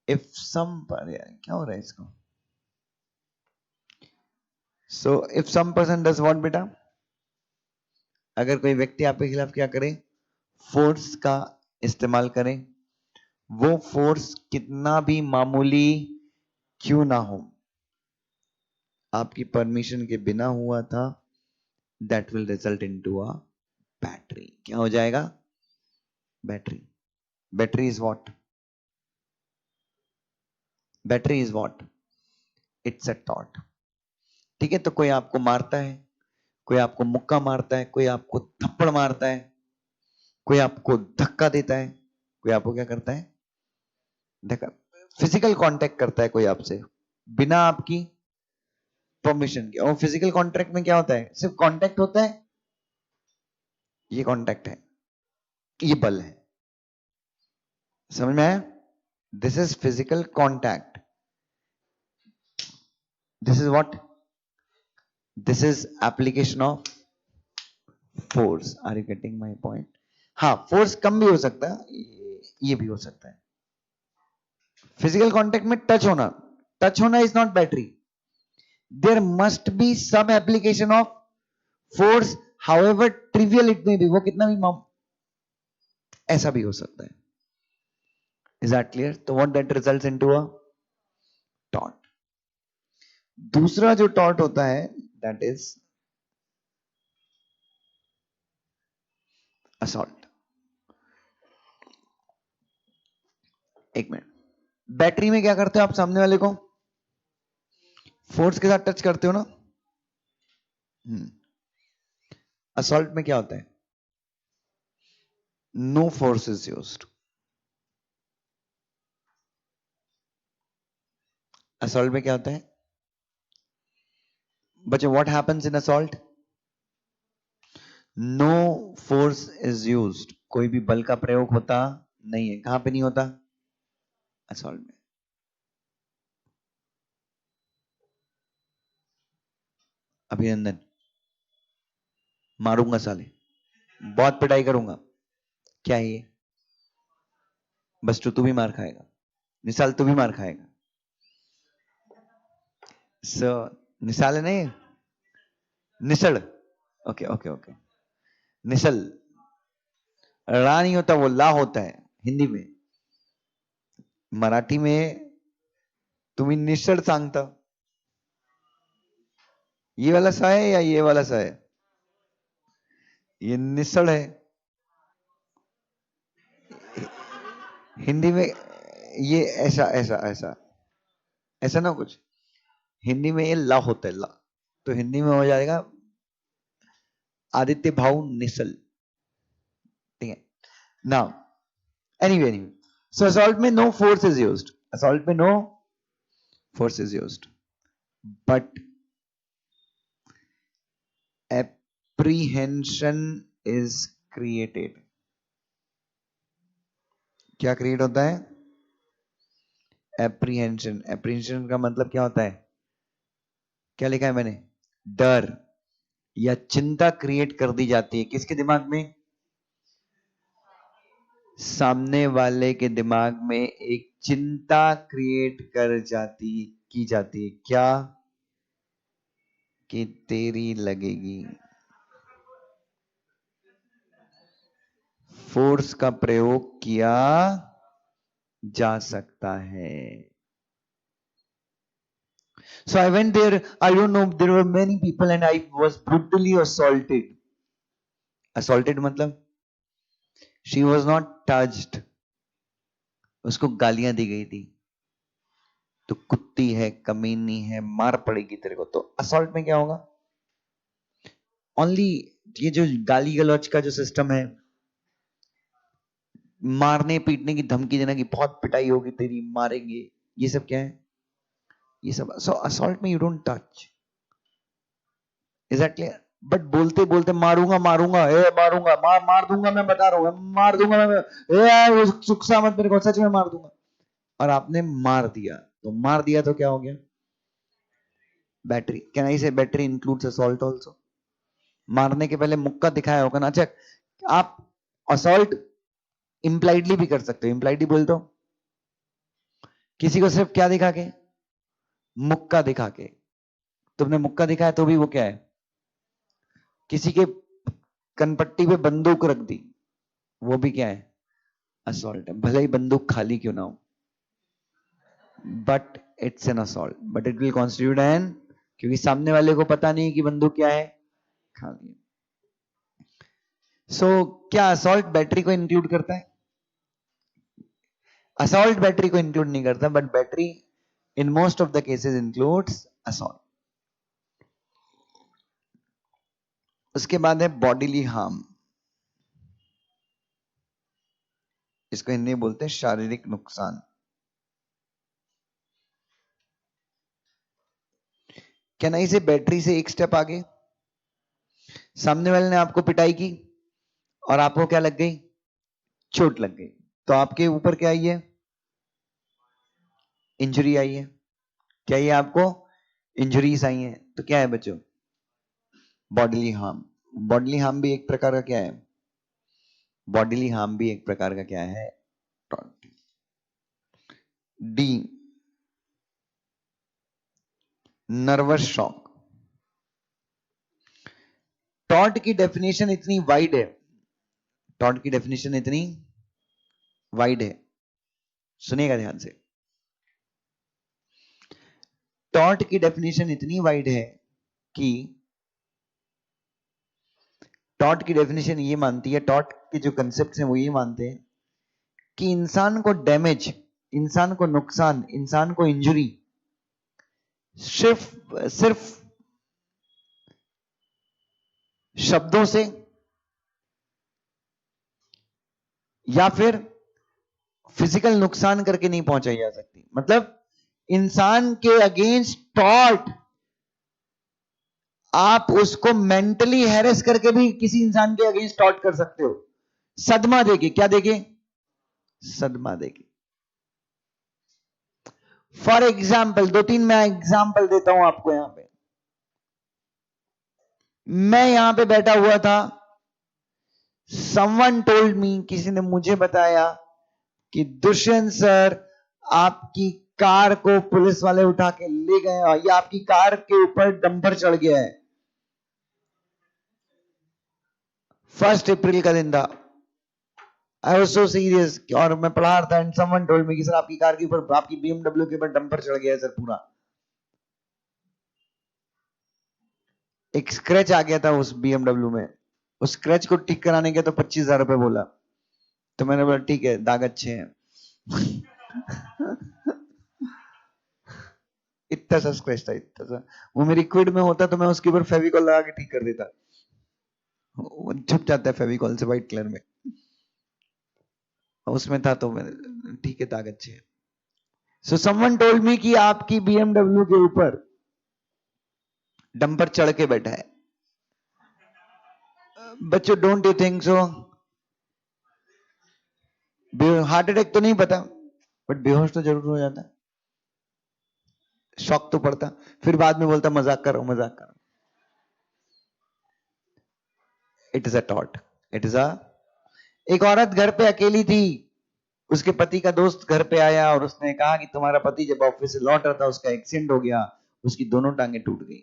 इफ सम पर, यार क्या हो रहा है इसको? So if some person does what बेटा? अगर कोई व्यक्ति आपके खिलाफ क्या करे? फोर्स का इस्तेमाल करे। वो फोर्स कितना भी मामूली क्यों ना हो, आपकी परमिशन के बिना हुआ था, that will result into a battery. क्या हो जाएगा? Battery. Battery is what? Battery is what? It's a tort. ठीक है। तो कोई आपको मारता है, कोई आपको मुक्का मारता है, कोई आपको थप्पड़ मारता है, कोई आपको धक्का देता है, कोई आपको क्या करता है? धक्का। फिजिकल कांटेक्ट करता है कोई आपसे बिना आपकी परमिशन के। और फिजिकल कांटेक्ट में क्या होता है? सिर्फ कांटेक्ट होता है। ये कांटेक्ट है, ये बल है। समझ में आया? This is physical contact. This is what? This is application of force, are you getting my point? हाँ, फोर्स कम भी हो सकता है, ये भी हो सकता है। फिजिकल कांटेक्ट में टच होना is not battery. There must be some application of force, however trivial it may be, वो कितना भी ऐसा भी हो सकता है। Is that clear? तो what that results into a taught. दूसरा जो टॉट होता है दैट इज असॉल्ट। एक मिनट, बैटरी में क्या करते हो आप? सामने वाले को फोर्स के साथ टच करते हो ना। असॉल्ट में क्या होता है? No force is used. Assault में क्या होता है बच्चों? What happens in assault? No force is used, कोई भी बल का प्रयोग होता नहीं है। कहां पे नहीं होता? असॉल्ट में। अभिनंदन, मारूंगा साले, बहुत पिटाई करूंगा। क्या है ये? बस तू भी मार खाएगा, निसाल तू भी मार खाएगा। सो निसाल नहीं, निसड़। ओके ओके ओके, निसल। रा नहीं होता, वो ला होता है हिंदी में। मराठी में तुम्ही निसड़ सांगता। ये वाला सा है या ये वाला सा है? ये निसड़ है हिंदी में। ये ऐसा ऐसा ऐसा ऐसा ना कुछ, हिंदी में ये ला होता है, ला। तो हिंदी में हो जाएगा आदित्य भाव निसल। ठीक है ना? एनीवे एनीवे, सो असॉल्ट में no force is used. Assault में no force is used, but apprehension is created. क्या क्रिएट होता है? एप्रीहेंशन। एप्रीहेंशन का मतलब क्या होता है? क्या लिखा है मैंने? डर या चिंता क्रिएट कर दी जाती है किसके दिमाग में? सामने वाले के दिमाग में एक चिंता क्रिएट की जाती है। क्या? कि तेरी लगेगी। फोर्स का प्रयोग किया जा सकता है। So I went there, I don't know, there were many people and I was brutally assaulted. Assaulted मतलब she was not touched, उसको गालियां दी गई थी, तो कुत्ती है, कमीनी है, मार पड़ेगी तेरे को। तो असॉल्ट में क्या होगा? ओनली ये जो गाली गलौज का जो सिस्टम है, मारने पीटने की धमकी देना कि बहुत पिटाई होगी तेरी, मारेंगे, ये सब क्या है? ये सब। सो असॉल्ट में you don't touch. Is that clear? But बोलते बोलते मारूंगा मारूंगा, ए मारूंगा, मार मार दूंगा, मैं बता रहा हूं, मार दूंगा मैं, ए यार वो सुखसा मत मेरे को, सच में मार दूंगा। और आपने मार दिया, तो मार दिया तो क्या हो गया? बैटरी। कैन आई से बैटरी इंक्लूड्स असॉल्ट आल्सो? मारने के पहले मुक्का दिखाया होगा ना। अच्छा, आप असॉल्ट इंप्लाइडली भी कर सकते हो। इंप्लाइडली बोल दो किसी को सिर्फ क्या दिखा के? मुक्का दिखा के। तुमने मुक्का दिखाया तो भी वो क्या है? किसी के कनपट्टी पे बंदूक रख दी, वो भी क्या है? असॉल्ट है, भले ही बंदूक खाली क्यों ना हो, but it's an assault, but it will constitute N, क्योंकि सामने वाले को पता नहीं कि बंदूक क्या है, खाली है। सो क्या असॉल्ट बैटरी को इंक्लूड करता है? असॉल्ट बैटरी को इंक्लूड नहीं करता, but battery in most of the cases includes assault. उसके बाद है बॉडीली हार्म, इसको हिंदी में बोलते हैं शारीरिक नुकसान। क्या नहीं से बैटरी से एक स्टेप आगे, सामने वाले ने आपको पिटाई की और आपको क्या लग गई? चोट लग गई। तो आपके ऊपर क्या आई है? इंजरी आई है। क्या ये आपको इंजरीज आई हैं? तो क्या है बच्चों? Bodily harm. बॉडीली हार्म भी एक प्रकार का क्या है? बॉडीली हार्म भी एक प्रकार का क्या है? Tort. D, nervous shock. Tort की डेफिनेशन इतनी वाइड है, टॉर्ट की डेफिनेशन इतनी वाइड है, सुनिएगा ध्यान से। टॉर्ट की डेफिनेशन इतनी वाइड है कि टॉर्ट की डेफिनेशन ये मानती है, टॉर्ट के जो कंसेप्ट हैं वो ये मानते हैं कि इंसान को डैमेज, इंसान को नुकसान, इंसान को इंजरी सिर्फ सिर्फ शब्दों से या फिर फिजिकल नुकसान करके नहीं पहुंचाई जा सकती। मतलब इंसान के अगेंस्ट टॉर्ट आप उसको मेंटली हैरेस करके भी किसी इंसान के अगेंस्ट टॉर्ट कर सकते हो, सदमा देके। क्या देके? सदमा देके। फॉर एग्जाम्पल, दो तीन मैं एग्जाम्पल देता हूं आपको। यहां पे मैं यहां पे बैठा हुआ था, समवन टोल्ड मी, किसी ने मुझे बताया कि दुष्यंत सर आपकी कार को पुलिस वाले उठा के ले गए और ये आपकी कार के ऊपर डंपर चढ़ गया है। 1 अप्रैल का दिन था। आई वाज सो सीरियस, और मैं पढ़ा रहा था एंड समवन टोल्ड मी कि सर आपकी कार के ऊपर, आपकी BMW के ऊपर डंपर चढ़ गया है सर पूरा। एक स्क्रैच आ गया था उस BMW में, उस स्क्रैच को ठीक कराने के तो 25,000 रुपए बोला। तो मैंने बोला ठीक है, दाग अच्छे हैं। इतना सा स्क्रैच था, इतना सा। वो मेरी क्विड में होता तो मैं उसके ऊपर फेविकॉल लगा के ठीक कर देता। वो छुप जाता है फेविकॉल से व्हाइट कलर में, उसमें था तो मैंने ठीक है, दाग अच्छे हैं। सो समवन टोल्ड मी कि आपकी BMW के ऊपर डंपर चढ़ के बैठा है। बच्चों, don't you think so? Heart attack तो नहीं पता, बट बेहोश तो जरूर हो जाता, शॉक तो पड़ता। फिर बाद में बोलता मजाक कर रहा हूं, मजाक कर रहा हूं। It is a taught, it is a. एक औरत घर पे अकेली थी, उसके पति का दोस्त घर पे आया और उसने कहा कि तुम्हारा पति जब ऑफिस से लौट रहा था उसका एक्सीडेंट हो गया, उसकी दोनों टांगे टूट गई।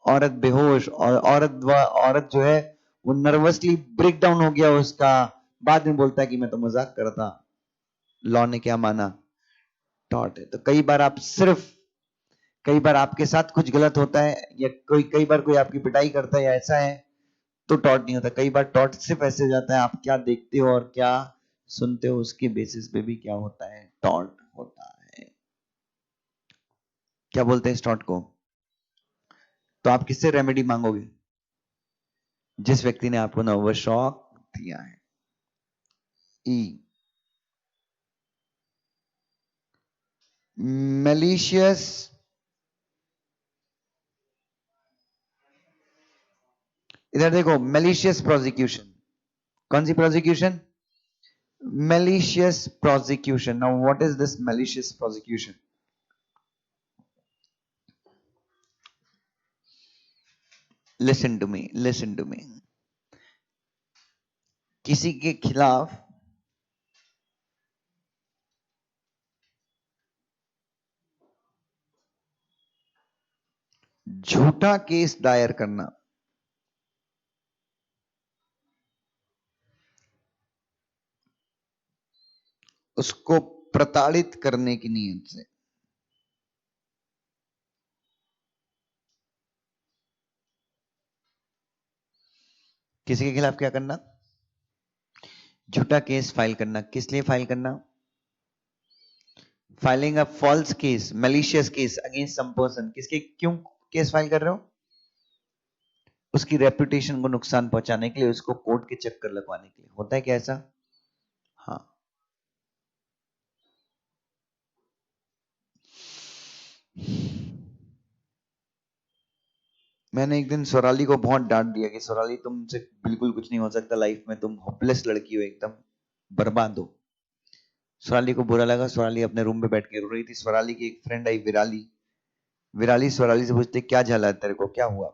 औरत बेहोश, और औरत जो है वो नर्वसली ब्रेक डाउन हो गया उसका। बाद में बोलता है कि मैं तो मजाक कर रहा था। लॉ ने क्या माना? टॉट है। तो कई बार आपके साथ कुछ गलत होता है, या कई बार कोई आपकी पिटाई करता है या ऐसा है, तो टॉट नहीं होता। कई बार टॉट सिर्फ ऐसे हो जाता है, आप क्या देखते हो और क्या सुनते हो उसके बेसिस पे भी क्या होता है, टॉट होता है। क्या बोलते हैं इस टॉट को? तो आप किससे रेमेडी मांगोगे? जिस व्यक्ति ने आपको नर्वस शॉक दिया है। ई, मैलिशियस, इधर देखो, मैलिशियस प्रोसिक्यूशन। कौन सी prosecution? malicious prosecution. Now what is this malicious prosecution? Listen to me, listen to me. किसी के खिलाफ झूठा केस दायर करना, उसको प्रताड़ित करने की नीयत से। किसी के खिलाफ क्या करना? झूठा केस फाइल करना। किस लिए फाइल करना? Filing a false case, malicious case against some person. किसके, क्यों केस फाइल कर रहे हो? उसकी रेपुटेशन को नुकसान पहुंचाने के लिए, उसको कोर्ट के चक्कर लगवाने के लिए। होता है क्या ऐसा? हाँ। मैंने एक दिन स्वराली को बहुत डांट दिया कि स्वराली तुमसे बिल्कुल कुछ नहीं हो सकता लाइफ में, तुम होपलेस लड़की हो, एकदम बर्बाद हो। स्वराली को बुरा लगा, स्वराली अपने रूम पे बैठ के रो रही थी। स्वराली की एक फ्रेंड आई, विराली। विराली स्वराली से पूछते क्या झाला है तेरे को, क्या हुआ?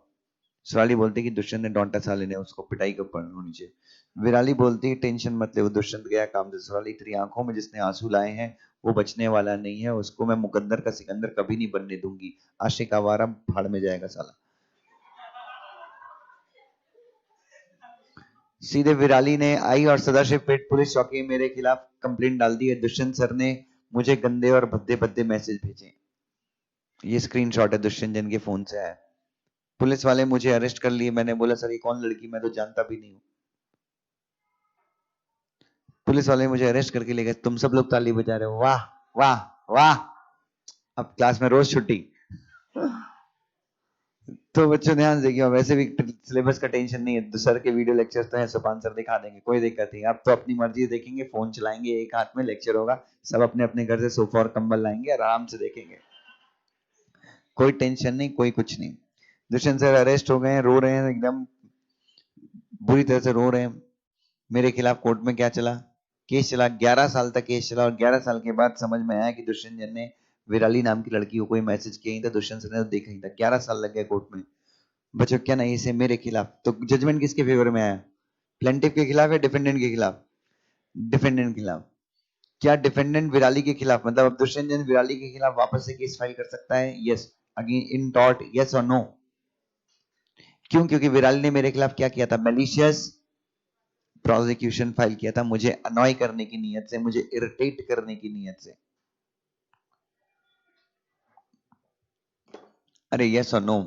शिवाली बोलती कि दुष्यंत ने डांटा साले ने, उसको पिटाई कब होनी चाहिए। विराली बोलती टेंशन मत ले, वो दुष्यंत गया काम से। शिवाली तेरी आंखों में जिसने आंसू लाए हैं वो बचने वाला नहीं है, उसको मैं मुकद्दर का सिकंदर कभी नहीं बनने दूंगी। आशिक आवारा भाड़ में जाएगा साला। सीधे विराली ने आई और सदाशिव पेट पुलिस चौकी मेरे खिलाफ कंप्लेंट डाल दी है। दुष्यंत सर ने मुझे गंदे और भद्दे भद्दे मैसेज भेजे। ये स्क्रीनशॉट है दुष्यंत जैन के फोन से है। पुलिस वाले मुझे अरेस्ट कर लिए। मैंने बोला सर ये कौन लड़की, मैं तो जानता भी नहीं हूँ। पुलिस वाले मुझे अरेस्ट करके ले गए। तुम सब लोग ताली बजा रहे हो, वाह वाह वाह। अब क्लास में रोज छुट्टी। तो बच्चों ध्यान देखिए, वैसे भी सिलेबस का टेंशन नहीं है, तो सर के वीडियो लेक्चर्स तो हैं, सुपान सर दिखा देंगे, कोई दिक्कत नहीं। अब तो अपनी मर्जी देखेंगे, फोन चलाएंगे, एक हाथ में लेक्चर होगा, सब अपने अपने घर से सोफा और कंबल लाएंगे, आराम से देखेंगे, कोई टेंशन नहीं, कोई कुछ नहीं। दुष्यंत सर अरेस्ट हो गए हैं, रो रहे हैं, एकदम बुरी तरह से रो रहे हैं। मेरे खिलाफ कोर्ट में क्या चला, केस चला, 11 साल तक केस चला, और 11 साल के बाद समझ में आया कि दुष्यंत जैन ने विराली नाम की लड़की को कोई मैसेज किया ही था, दुष्यंत सर ने तो देखा ही था। 11 साल लग गए कोर्ट में। बच्चों क्या नहीं, इसे मेरे खिलाफ तो जजमेंट किसके फेवर में आया, प्लेंटिफ के खिलाफ या डिफेंडेंट के खिलाफ? डिफेंडेंट के खिलाफ। क्या डिफेंडेंट विराली के खिलाफ, मतलब अब दुष्यंत जैन विराली के खिलाफ वापस से केस फाइल कर सकता है? Yes, again in tort, yes और नो? क्यों? क्योंकि विराली ने मेरे खिलाफ क्या किया था, मैलिशियस प्रोसिक्यूशन फाइल किया था, मुझे अनॉय करने की नीयत से, मुझे इरिटेट करने की नीयत से। अरे यस और नो?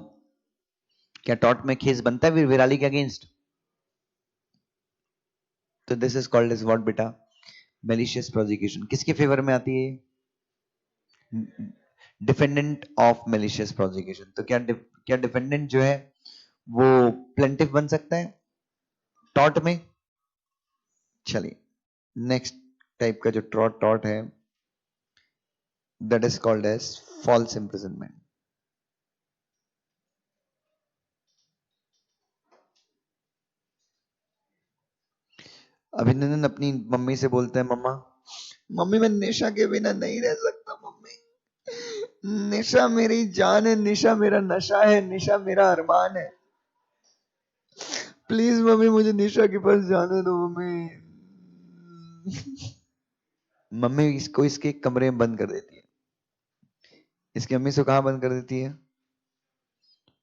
क्या टॉर्ट में केस बनता है विराली के अगेंस्ट? तो this is called as what बेटा, मैलिशियस प्रोसिक्यूशन। किसके फेवर में आती है? Defendant of malicious prosecution. तो क्या डिफेंडेंट जो है वो प्लेंटिफ बन सकता है टॉर्ट में? चलिए नेक्स्ट टाइप का जो टॉर्ट है, that is called as false imprisonment. Abhinandan अपनी मम्मी से बोलते हैं, मम्मा मम्मी मैं निशा के बिना नहीं रह सकता, मम्मी निशा मेरी जान है, निशा मेरा नशा है, निशा मेरा अरमान है, प्लीज मम्मी मुझे निशा के पास जाने दो मम्मी। मम्मी इसको इसके कमरे में बंद कर देती है। इसकी अम्मी से कहाँ बंद कर देती है?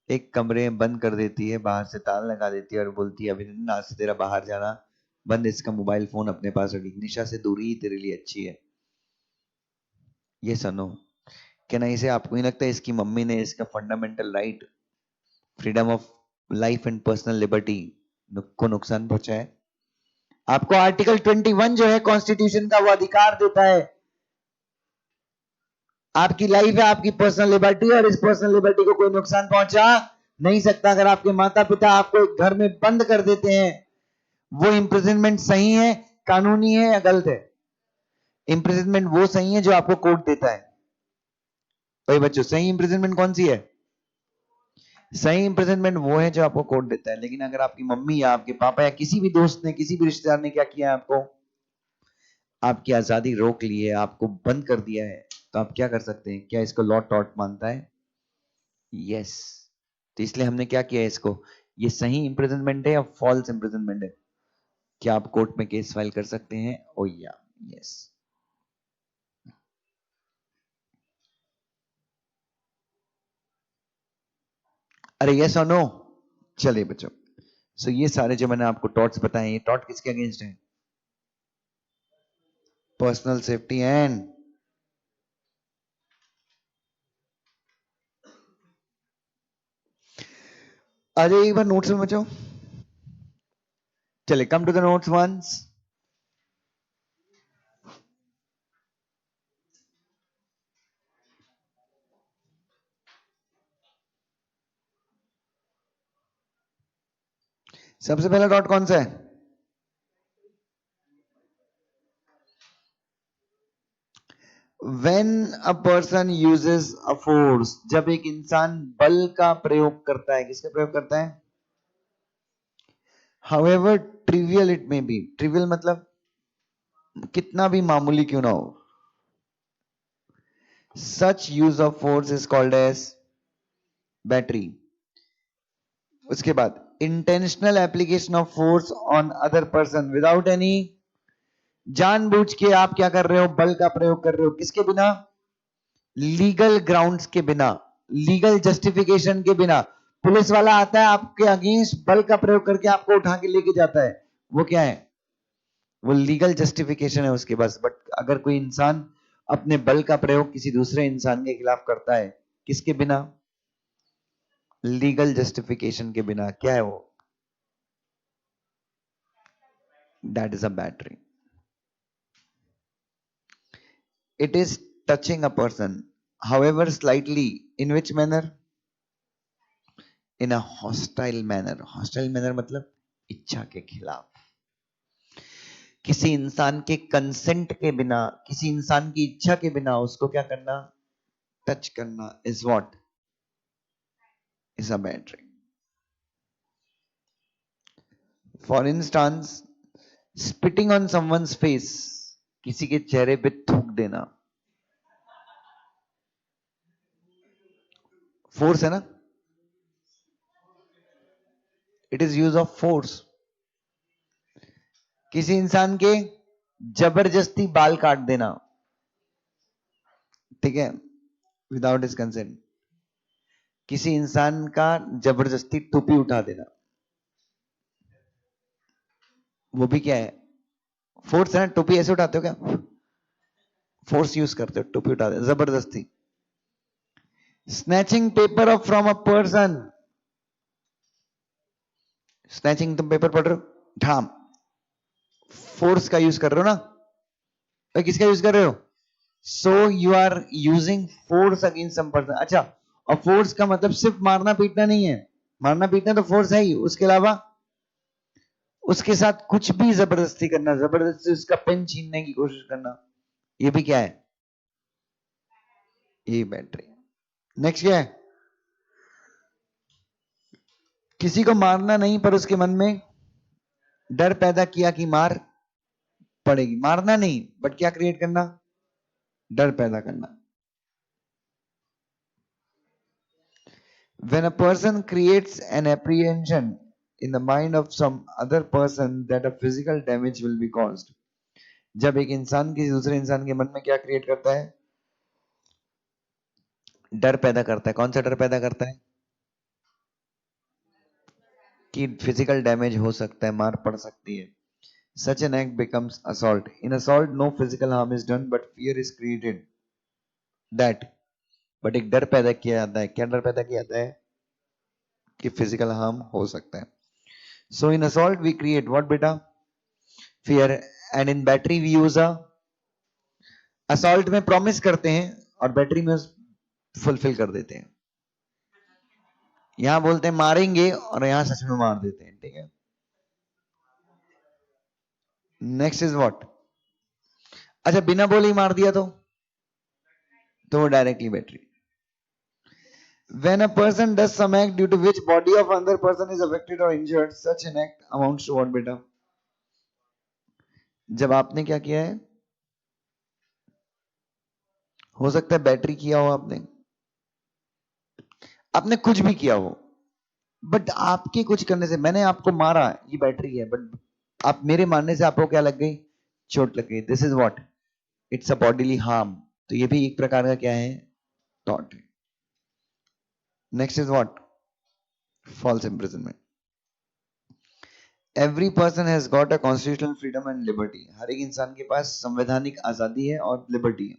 एक कमरे में बंद कर देती है, बाहर से ताला लगा देती है और बोलती है अभिनंदन आज से तेरा बाहर जाना बंद, इसका मोबाइल फोन अपने पास रखी, निशा से दूरी ही तेरे लिए अच्छी है। ये सनो, क्या नहीं से आपको नहीं लगता है इसकी मम्मी ने इसका fundamental right, freedom of life and personal liberty को नुकसान पहुंचा है? आपको आर्टिकल 21 जो है कॉन्स्टिट्यूशन का, वो अधिकार देता है, आपकी लाइफ है, आपकी पर्सनल लिबर्टी, और इस पर्सनल लिबर्टी को कोई नुकसान पहुंचा नहीं सकता। अगर आपके माता पिता आपको एक घर में बंद कर देते हैं, वो इम्प्रिजनमेंट सही है, कानूनी है या गलत है? इम्प्रिजनमेंट वो सही है जो आपको कोर्ट देता है। भाई बच्चों सही इम्प्रिजनमेंट कौन सी है? सही इम्प्रिजनमेंट वो है जो आपको कोर्ट देता है। लेकिन अगर आपकी मम्मी या आपके पापा या किसी भी दोस्त ने, किसी भी रिश्तेदार ने क्या किया है आपको, आपकी आजादी रोक ली है, आपको बंद कर दिया है, तो आप क्या कर सकते हैं? क्या इसको लॉ टॉर्ट मानता है? यस। तो इसलिए हमने क्या किया है इसको, ये सही इम्प्रिजनमेंट है या फॉल्स इम्प्रिजनमेंट है? क्या आप कोर्ट में केस फाइल कर सकते हैं? ओ या यस। अरे यस और नो? चलिए बच्चों, सो ये सारे जो मैंने आपको टॉर्ट्स बताए, ये टॉर्ट किसके अगेंस्ट है? पर्सनल सेफ्टी एंड, आ जाइए एक बार नोट्स में बच्चों। चलिए come to the notes once. सबसे पहला डॉट कौन सा है? When a person uses a force, जब एक इंसान बल का प्रयोग करता है, किसका प्रयोग करता है? However trivial it may be, trivial मतलब कितना भी मामूली क्यों ना हो, such use of force is called as battery। उसके बाद intentional application of force on other person without any, जानबूझ के आप क्या कर रहे हो, बल का प्रयोग कर रहे हो, किसके बिना, लीगल ग्राउंड्स के बिना, लीगल जस्टिफिकेशन के बिना। पुलिस वाला आता है आपके अगेंस्ट, बल का प्रयोग करके आपको उठा के लेके जाता है, वो क्या है, वो लीगल जस्टिफिकेशन है उसके पास। बट अगर कोई इंसान अपने बल का प्रयोग किसी दूसरे इंसान के खिलाफ करता है, किसके बिना, लीगल जस्टिफिकेशन के बिना, क्या है वो, that is a battery. It is touching a person, however slightly, in which manner, in a hostile manner। hostile manner मतलब इच्छा के खिलाफ, किसी इंसान के कंसेंट के बिना, किसी इंसान की इच्छा के बिना उसको क्या करना, टच करना, is what, is a battery। For instance, spitting on someone's face, किसी के चेहरे पे थूक देना, फोर्स है ना, it is use of force. किसी इंसान के जबरदस्ती बाल काट देना, ठीक है, विदाउट हिज कंसेंट। किसी इंसान का जबरदस्ती टोपी उठा देना, वो भी क्या है, फोर्स है ना। टोपी ऐसे उठाते हो क्या, फोर्स यूज करते हो, टोपी उठा दे जबरदस्ती। Snatching paper of from a person, snatching, तुम पेपर पढ़ रहे हो, ठाम, फोर्स का यूज कर रहे हो ना, तो किसका यूज कर रहे हो, so you are using force against some person. अच्छा, और फोर्स का मतलब सिर्फ मारना पीटना नहीं है, मारना पीटना तो फोर्स है ही, उसके अलावा उसके साथ कुछ भी जबरदस्ती करना, जबरदस्ती उसका पेन छीनने की कोशिश करना, ये भी क्या है, ये बैटरी। नेक्स्ट क्या है, किसी को मारना नहीं पर उसके मन में डर पैदा किया कि मार पड़ेगी, मारना नहीं बट क्या क्रिएट करना, डर पैदा करना। When a person creates an apprehension in the mind of some other person that a physical damage will be caused, जब एक इंसान किसी दूसरे इंसान के मन में क्या क्रिएट करता है, डर पैदा करता है। कौन सा डर पैदा करता है, कि फिजिकल डैमेज हो सकता है, मार पड़ सकती है। Such an act becomes assault. In assault, no physical harm is done, but fear is created that, but एक डर पैदा किया जाता है। क्या डर पैदा किया जाता है, कि फिजिकल हार्म हो सकता है। So in assault we create what बेटा, fear, and in battery we use a, assault में प्रॉमिस करते हैं और बैटरी में फुलफिल कर देते हैं। यहां बोलते हैं मारेंगे और यहां सच में मार देते हैं, ठीक है। नेक्स्ट इज व्हाट, अच्छा बिना बोले ही मार दिया तो वो directly battery. When a person does some act due to which body of another person is affected or injured, such an act amounts to what बेटा, जब आपने क्या किया है, हो सकता है बैटरी किया हो आपने, आपने कुछ भी किया हो, बट आपके कुछ करने से, मैंने आपको मारा, ये बैटरी है, बट आप मेरे मारने से आपको क्या लग गई, चोट लग गई, this is what, it's a bodily harm. तो ये भी एक प्रकार का क्या है, थॉट है। Next is what, false imprisonment. Every person has got a constitutional freedom and liberty, हर एक इंसान के पास संवैधानिक आजादी है और लिबर्टी है।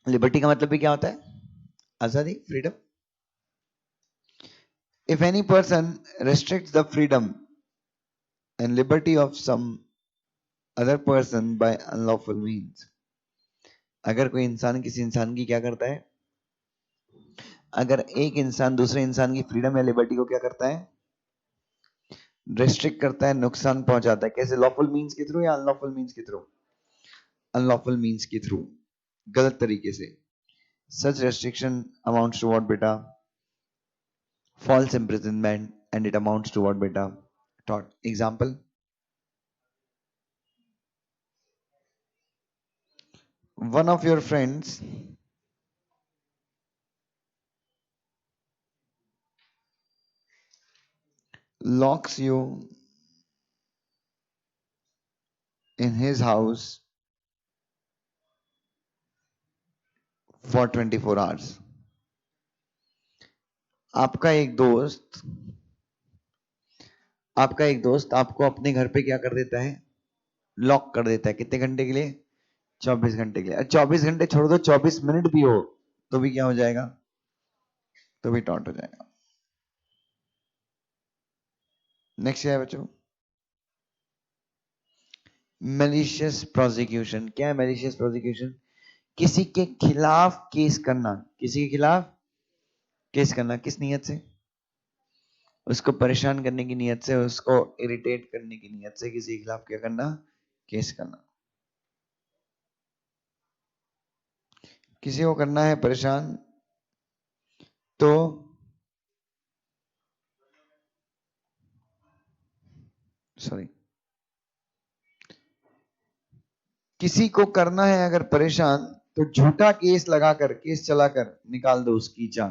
लिबर्टी का मतलब भी क्या होता है, आजादी, freedom. If any person restricts the freedom and liberty of some other person by unlawful means, अगर कोई इंसान किसी इंसान की क्या करता है, अगर एक इंसान दूसरे इंसान की फ्रीडम या लिबर्टी को क्या करता है, रेस्ट्रिक्ट करता है, नुकसान पहुंचाता है, कैसे, लॉफुल मीन्स के थ्रू या अनलॉफुल मीन्स के थ्रू, अनलॉफुल मीन्स के थ्रू, गलत तरीके से। सच रेस्ट्रिक्शन अमाउंट्स टू व्हाट बेटा, false imprisonment, and it amounts to what beta, tort। Example, one of your friends locks you in his house for 24 hours. आपका एक दोस्त आपको अपने घर पे क्या कर देता है, लॉक कर देता है। कितने घंटे के लिए? 24 घंटे के लिए। 24 घंटे छोड़ दो, 24 मिनट भी हो तो भी क्या हो जाएगा? तो भी टॉट हो जाएगा। नेक्स्ट है बच्चों, मैलिशियस प्रोसिक्यूशन। क्या है मैलिशियस प्रोसिक्यूशन? किसी के खिलाफ केस करना। किसी के खिलाफ केस करना किस नियत से? उसको परेशान करने की नियत से, उसको इरिटेट करने की नियत से किसी के खिलाफ क्या करना? केस करना। किसी को करना है परेशान तो किसी को करना है अगर परेशान तो झूठा केस लगाकर, केस चलाकर निकाल दो उसकी जान।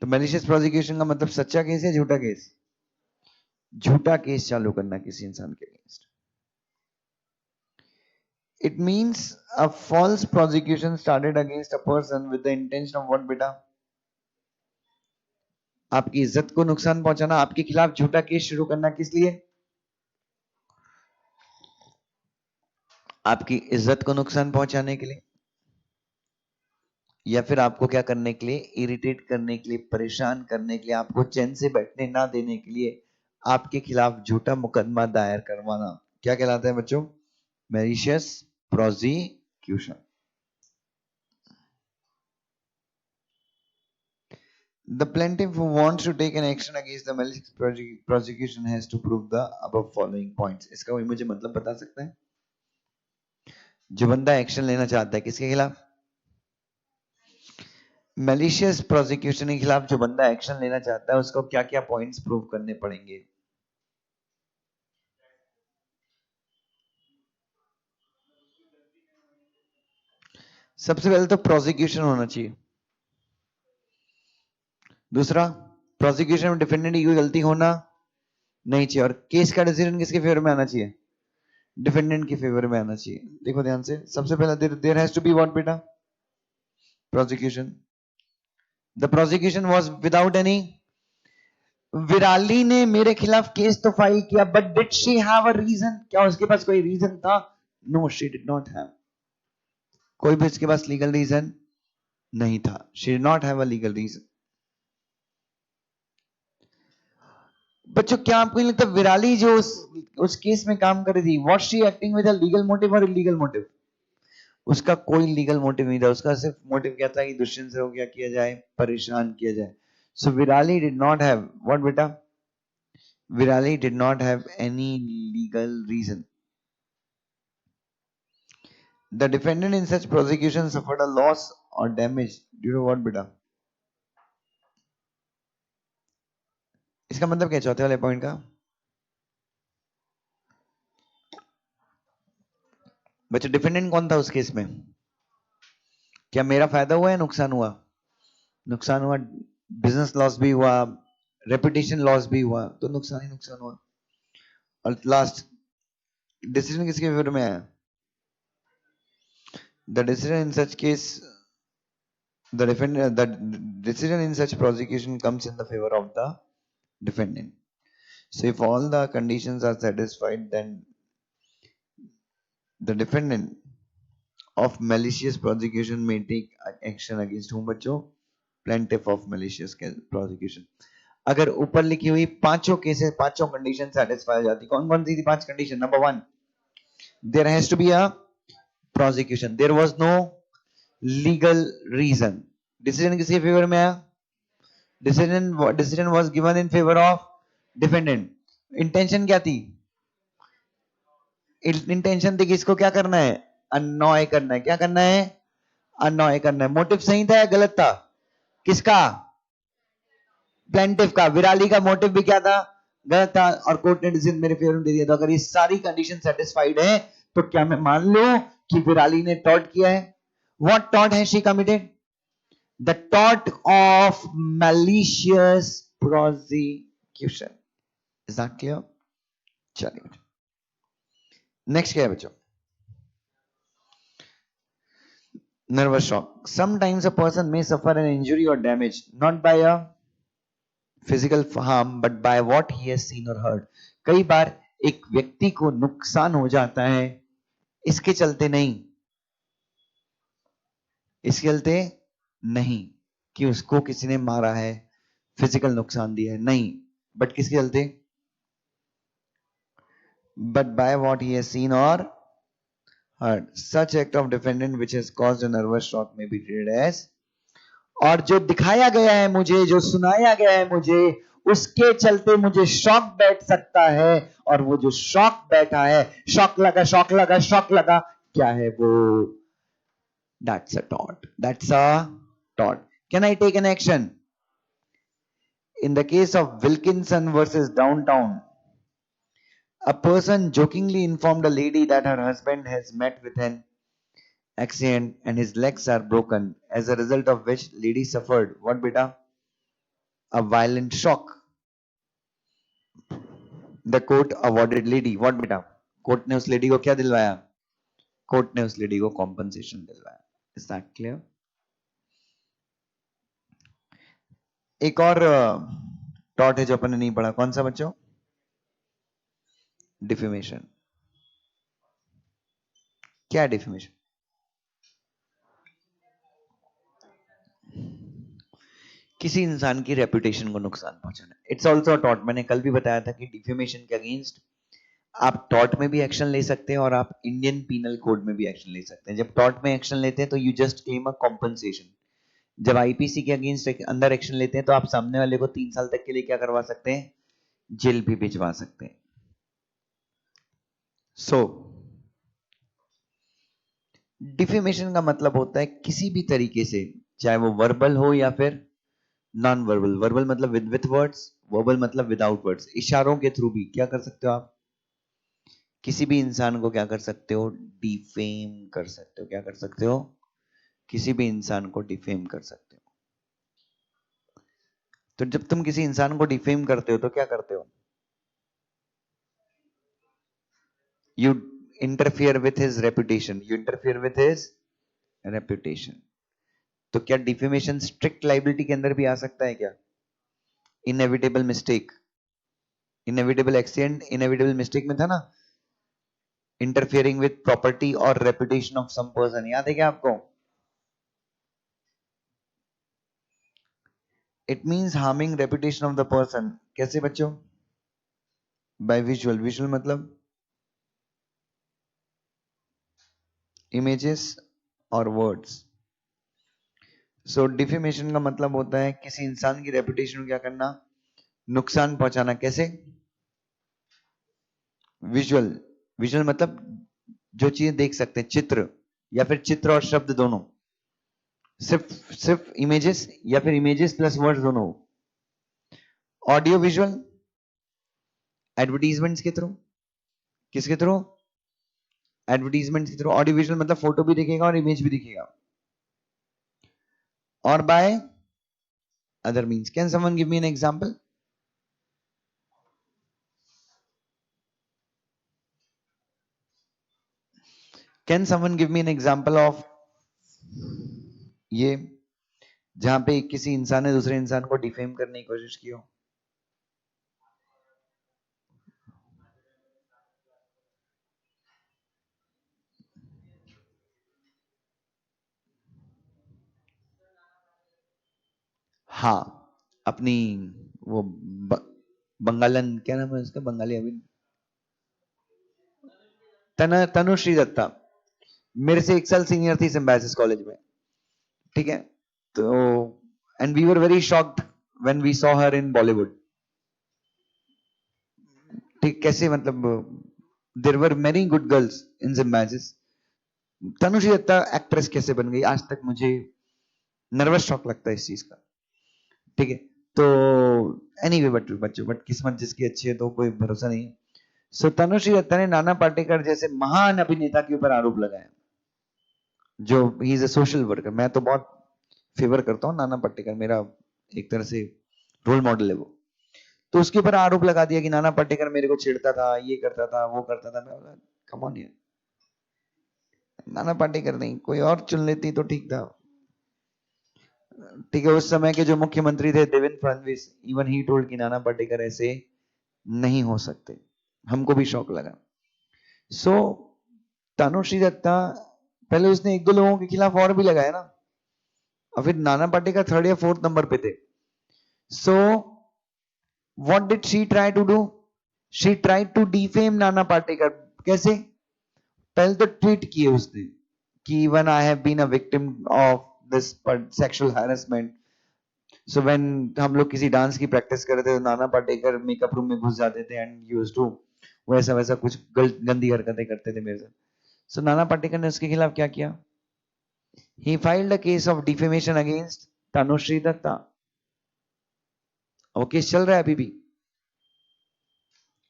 तो मैलिशियस प्रोसिक्यूशन का मतलब सच्चा केस है झूठा केस? झूठा केस चालू करना किसी इंसान के against. It means a false prosecution started against a person with the intention of what बेटा? आपकी इज्जत को नुकसान पहुंचाना। आपके खिलाफ झूठा केस शुरू करना किस लिए? आपकी इज्जत को नुकसान पहुंचाने के लिए, या फिर आपको क्या करने के लिए? इरिटेट करने के लिए, परेशान करने के लिए, आपको चैन से बैठने ना देने के लिए आपके खिलाफ झूठा मुकदमा दायर करवाना क्या कहलाता है बच्चों? Malicious prosecution. The plaintiff who wants to take an action against the malicious prosecution has to prove the above following points. इसका कोई मुझे मतलब बता सकता है? जो बंदा एक्शन लेना चाहता है किसके खिलाफ? मैलिशियस प्रोसिक्यूशन के खिलाफ जो बंदा एक्शन लेना चाहता है उसको क्या क्या पॉइंट्स प्रूव करने पड़ेंगे? सबसे पहले तो प्रोसिक्यूशन होना चाहिए। दूसरा, प्रोसिक्यूशन में डिफेंडेंट की कोई गलती होना नहीं चाहिए। और केस का डिसीजन किसके फेवर में आना चाहिए? डिफेंडेंट के फेवर में आना चाहिए। देखो ध्यान से, सबसे पहला there has to be what बेटा? Prosecution. The prosecution was without any. Virali ने मेरे खिलाफ केस तो फाइल किया, but did she have a reason? क्या उसके पास कोई रीजन था? No, she did not have. कोई भी उसके पास लीगल रीजन नहीं था। She did not have a legal reason. बच्चों क्या आपको नहीं लगता विराली जो उस केस में काम कर रही थी, what she acting with a legal motive और इलीगल मोटिव? उसका कोई लीगल मोटिव नहीं था। उसका सिर्फ मोटिव क्या था कि दुष्यंत से क्या किया जाए? परेशान किया जाए। So Virali did not have what बेटा? Virali did not have any legal reason. The defendant in such prosecution suffered a loss or damage due to what बेटा? इसका मतलब क्या चौथे वाले पॉइंट का? बच्चे डिफेंडेंट कौन था उस केस में? क्या मेरा फायदा हुआ या नुकसान हुआ? नुकसान हुआ। बिजनेस लॉस भी हुआ, रेपुटेशन लॉस भी हुआ, तो नुकसान ही नुकसान हुआ। और लास्ट डिसीजन किसके फेवर में आया? The decision in such case the decision in such prosecution comes in the favor of the defendant. So if all the conditions are satisfied, then the defendant of malicious prosecution may take action against whom बच्चों? Plaintiff of malicious prosecution। अगर ऊपर लिखी हुई पांचों cases, पांचों condition satisfy हो जाती, कौन कौन सी थी पांच condition? Number one, there has to be a prosecution. There was no legal reason. Decision किसके फेवर में आया? Decision was given in favour of defendant. Intention क्या थी? इंटेंशन थी कि इसको क्या करना है? अनॉय करना है। क्या करना है? अनॉय करना है। मोटिव सही था या गलत था? किसका? प्लेंटिफ का। विराली का मोटिव भी क्या था? गलत था। और कोर्ट ने डिसीजन मेरे फेवर में दे दिया। तो अगर ये सारी कंडीशन सेटिस्फाइड है तो क्या मैं मान लूं कि विराली ने टॉर्ट किया है? What tort has she committed? The tort of malicious prosecution. execution. Is that clear? चलिए बच्चों, नेक्स्ट क्या है बच्चों? Nervous shock. Sometimes a person may suffer an injury or damage not by a physical harm but by what he has seen or heard. कई बार एक व्यक्ति को नुकसान हो जाता है इसके चलते नहीं, इसके चलते नहीं कि उसको किसी ने मारा है, फिजिकल नुकसान दिया है, नहीं, बट किसके चलते? But by what he has seen or heard. Such act of defendant which has caused a nervous shock may be treated as, और जो दिखाया गया है मुझे, जो सुनाया गया है मुझे, उसके चलते मुझे शॉक बैठ सकता है, और वो जो शॉक बैठा है, शॉक लगा शॉक लगा शॉक लगा, क्या है वो? That's a taunt. That's a taunt. Can I take an action? In the case of Wilkinson versus Downtown, a person jokingly informed a lady that her husband has met with an accident and his legs are broken, as a result of which lady suffered what beta? A violent shock. The court awarded lady what beta? Court ने उस lady को क्या दिलवाया? Court ने उस lady को compensation दिलवाया. Is that clear? एक और टॉट है जो अपन ने नहीं पढ़ा, कौन सा बच्चों? डिफेमेशन. क्या है डिफेमेशन? किसी इंसान की रेपुटेशन को नुकसान पहुंचाना. It's also taught. मैंने कल भी बताया था कि डिफेमेशन के अगेंस्ट आप टॉट में भी एक्शन ले सकते हैं और आप इंडियन पीनल कोड में भी एक्शन ले सकते हैं. जब टॉट में एक्शन लेते हैं तो you just claim a compensation. जब आईपीसी के अगेंस्ट अंदर एक्शन लेते हैं तो आप सामने वाले को 3 साल तक के लिए क्या करवा सकते हैं? जेल भी भिजवा सकते हैं. सो डिफेमेशन का मतलब होता है किसी भी तरीके से, चाहे वो वर्बल हो या फिर नॉन वर्बल. वर्बल मतलब विथ वर्ड्स, वर्बल मतलब विदाउट वर्ड्स. इशारों के थ्रू भी क्या कर सकते हो आप? किसी भी इंसान को क्या कर सकते हो? डिफेम कर सकते हो. क्या कर सकते हो? किसी भी इंसान को डिफेम कर सकते हो. तो जब तुम किसी इंसान को डिफेम करते हो तो क्या करते हो? You interfere with his reputation. You interfere with his reputation. तो क्या डिफेमेशन स्ट्रिक्ट लाइबिलिटी के अंदर भी आ सकता है क्या? Inevitable mistake, inevitable accident, inevitable mistake में था ना, इंटरफियरिंग विथ प्रॉपर्टी और रेपुटेशन ऑफ सम पर्सन. याद है क्या आपको? It means harming reputation of the person. कैसे बच्चों? By visual. विजुअल मतलब इमेजेस और वर्ड्स. सो डिफेमेशन का मतलब होता है किसी इंसान की रेपुटेशन को क्या करना? नुकसान पहुंचाना. कैसे? विजुअल. विजुअल मतलब जो चीजें देख सकते हैं, चित्र या फिर चित्र और शब्द दोनों. सिर्फ इमेजेस या फिर इमेजेस प्लस वर्ड्स दोनों. ऑडियो विजुअल एडवर्टीजमेंट्स के थ्रू. किसके थ्रू? एडवर्टीजमेंट्स के थ्रू. ऑडियो विजुअल मतलब फोटो भी दिखेगा और इमेज भी दिखेगा. और by other means. Can someone give me an example? Can someone give me an example of ये जहां पे किसी इंसान ने दूसरे इंसान को डिफेम करने की कोशिश की हो? हाँ, अपनी वो बंगालन, क्या नाम है उसका बंगाली अभी? तनुश्री दत्ता मेरे से 1 साल सीनियर थी सिम्बायोसिस कॉलेज में. ठीक है, तो and we were very shocked when we saw her in Bollywood. ठीक, कैसे मतलब there were many good girls in Symbiosis. Tanushree Dutta actress कैसे बन गई, आज तक मुझे नर्वस शॉक लगता है इस चीज का. ठीक है, तो एनीवे बट किस्मत जिसकी अच्छी है तो कोई भरोसा नहीं है. सो तनुश्री दत्ता ने नाना पाटेकर जैसे महान अभिनेता के ऊपर आरोप लगाया, जो he is a social worker. मैं तो बहुत फेवर करता हूँ नाना पाटेकर, मेरा एक तरह से रोल मॉडल है वो. तो उसके ऊपर आरोप लगा दिया कि नाना पाटेकर मेरे को छेड़ता था, ये करता था, वो करता था। मैं बोला कम ऑन यार, नाना पाटेकर नहीं, कोई और चुन लेती तो ठीक था। ठीक है, उस समय के जो मुख्यमंत्री थे Devendra Fadnavis, even he told कि नाना पाटेकर ऐसे नहीं हो सकते। हमको भी शौक लगा। सो तनुश्री दत्ता, पहले उसने एक दो लोगों के खिलाफ और भी लगाया ना, और फिर नाना पाटेकर थर्ड या फोर्थ नंबर पे थे। So what did she try to do? She try to defame Nana Patekar. कैसे? पहले तो ट्वीट किए उसने कि even I have been a victim of this sexual harassment. So when हम लोग किसी डांस की प्रैक्टिस कर रहे थे तो नाना पाटेकर मेकअप रूम में घुस जाते थे एंड यूज्ड टू वैसा वैसा कुछ गंदी हरकतें करते थे मेरे साथ। सो नाना पाटेकर ने उसके खिलाफ क्या किया? He filed a case of defamation against Tanushree Dutta. वो केस चल रहा है अभी भी।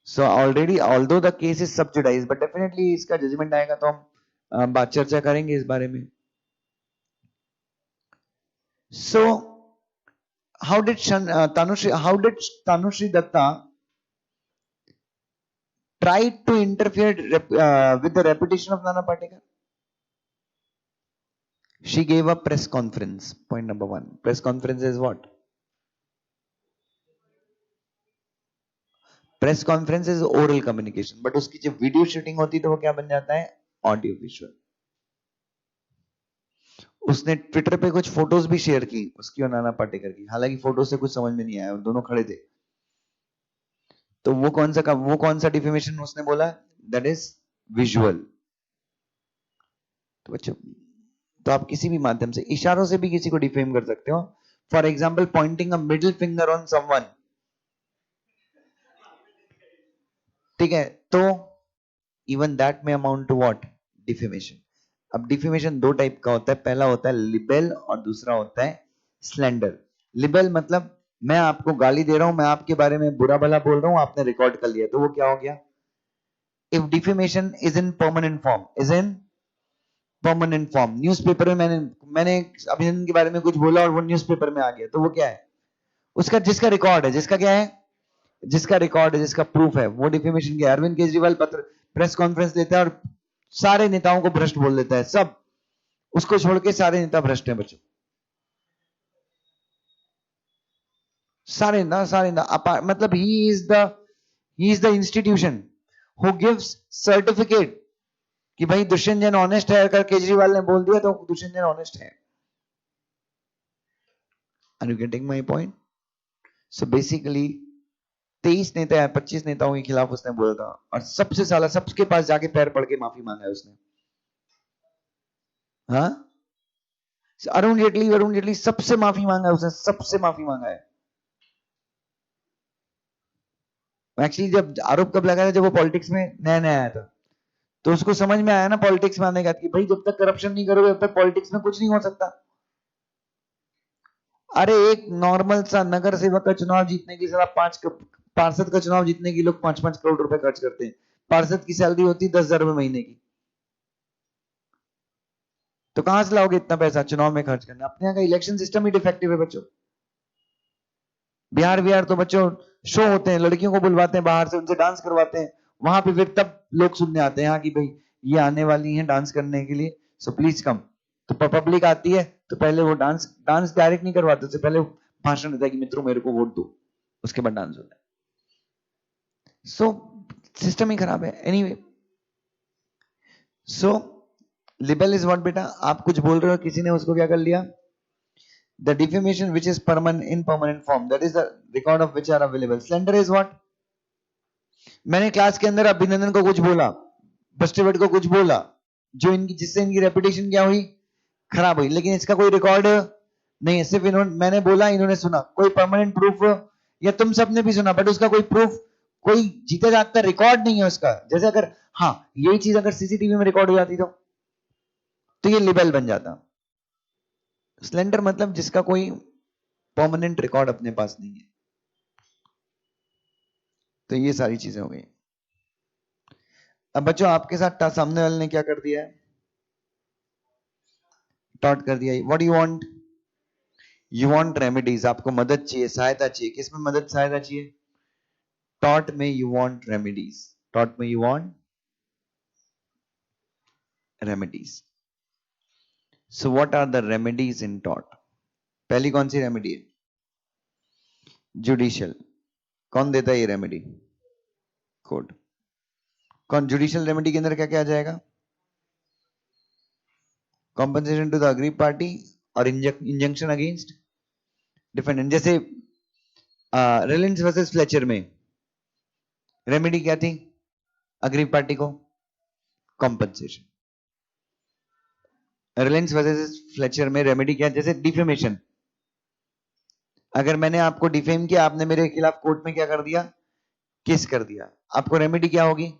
So already, although the case is subsidized, but definitely इसका जजमेंट आएगा तो हम बात चर्चा करेंगे इस बारे में। So how did Tanushree Datta try to interfere with the reputation of Nana Patekar? She gave a press conference. Point number one. Press conference is what? Press conference is oral communication, but उसकी जब video shooting होती है तो वो क्या बन जाता है? Audio visual. उसने ट्विटर पे कुछ फोटोज भी शेयर की उसकी और नाना पाटेकर की, हालांकि फोटो से कुछ समझ में नहीं आया, दोनों खड़े थे। तो वो कौन सा डिफेमेशन उसने बोला? That is visual. तो बच्चों, तो आप किसी भी माध्यम से, इशारों से भी किसी को डिफेम कर सकते हो। For example pointing a middle finger on someone, ठीक है, तो इवन दैट में अमाउंट टू व्हाट? डिफेमेशन। अब डिफेमेशन दो टाइप का होता है, पहला होता है लिबेल और दूसरा होता है स्लैंडर। लिबेल मतलब मैं आपको गाली दे रहा हूं, मैं आपके बारे में बुरा भला बोल रहा हूं, आपने रिकॉर्ड कर लिया, तो वो क्या हो गया? If defamation is in permanent form, is in permanent form, newspaper में मैंने अभिनंदन के बारे में कुछ बोला और वो न्यूज़पेपर में आ गया, तो वो क्या है? उसका जिसका रिकॉर्ड है, जिसका क्या है? जिसका रिकॉर्ड है, जिसका प्रूफ है, वो डिफेमेशन के। अरविंद केजरीवाल पत्र प्रेस कॉन्फ्रेंस देता है और सारे नेताओं को भ्रष्ट बोल देता है, सब, उसको छोड़ के सारे नेता भ्रष्ट हैं बच्चों, सारे ना मतलब he is the institution who gives certificate कि भाई दुष्यंत जैन ऑनेस्ट है, अगर केजरीवाल ने बोल दिया तो दुष्यंत जैन ऑनेस्ट है। Are you getting my point? So basically 23 नेता या 25 नेताओं के खिलाफ उसने बोला था और सबसे साला सबके पास जाके पैर पड़ के माफी मांगा है उसने। हाँ, अरुण जेटली सबसे माफी मांगा है उसने, सबसे माफी मांगा है। एक्चुअली जब आरोप कब लगाया था? जब वो पॉलिटिक्स में नया नया आया था, तो उसको समझ में आया ना पॉलिटिक्स में आने का कि भाई जब तक करप्शन नहीं करोगे तब तक पॉलिटिक्स में कुछ नहीं हो सकता। अरे एक नॉर्मल सा नगर सेवक का चुनाव जीतने की साला पार्षद का चुनाव जीतने की लोग 5-5 करोड़ रुपए खर्च करते हैं। पार्षद की सैलरी होती है 10,000 रुपए महीने की, तो कहां से लाओगे इतना पैसा चुनाव में खर्च करना? अपने यहाँ का इलेक्शन सिस्टम ही डिफेक्टिव है बच्चों। बिहार तो बच्चों शो होते हैं, लड़कियों को बुलवाते हैं बाहर से, उनसे डांस करवाते हैं, वहां पे फिर तब लोग सुनने आते हैं हाँ कि भाई ये आने वाली हैं डांस करने के लिए, सो प्लीज कम। तो पब्लिक आती है तो पहले वो डांस डायरेक्ट नहीं करवाते, उससे पहले भाषण देता है कि मित्रों मेरे को वोट दो, उसके बाद डांस होता है। सो सिस्टम ही खराब है। एनीवे, सो लिबेल इज व्हाट बेटा? आप कुछ बोल रहे हो, किसी ने उसको क्या कर लिया? The defamation which is permanent in permanent form, that is the record of which are available. Slender is what? मैंने क्लास के अंदर अभिनंदन को कुछ बोला, बस्टेवेट को कुछ बोला, जो इनकी जिससे इनकी रेपुटेशन क्या हुई? खराब हुई, लेकिन इसका कोई रिकॉर्ड नहीं है, सिर्फ मैंने बोला, इन्होंने सुना, कोई परमानेंट प्रूफ, या तुम सबने भी सुना बट उसका कोई प्रूफ, कोई जीता जागता रिकॉर्ड नहीं है उसका। जैसे अगर हाँ यही चीज अगर सीसीटीवी में रिकॉर्ड हो जाती तो ये लिबेल बन जाता। स्लेंडर मतलब जिसका कोई परमानेंट रिकॉर्ड अपने पास नहीं है। तो ये सारी चीजें हो गई। अब बच्चों आपके साथ सामने वाले ने क्या कर दिया है? टॉट कर दिया। What you want? You want remedies, आपको मदद चाहिए, सहायता चाहिए। किसमें मदद सहायता चाहिए? टॉट में यू वांट रेमेडीज, टॉट में you want remedies. So what are the remedies in टॉट? पहली कौन सी रेमेडी है? जुडिशियल। कौन देता है ये रेमेडी? कोर्ट। कौन? जुडिशियल रेमेडी के अंदर क्या क्या आ जाएगा? Compensation to the aggrieved party और इंजंक्शन अगेंस्ट डिफेंडेंट। जैसे रिलायंस वर्सेस फ्लेचर में रेमेडी क्या थी अग्रीव पार्टी को? कॉम्पनसेशन। रिलायंस वर्सेस फ्लेचर में रेमेडी क्या? जैसे डिफेमेशन, अगर मैंने आपको डिफेम किया, आपने मेरे खिलाफ कोर्ट में क्या कर दिया? केस कर दिया, आपको रेमेडी क्या होगी?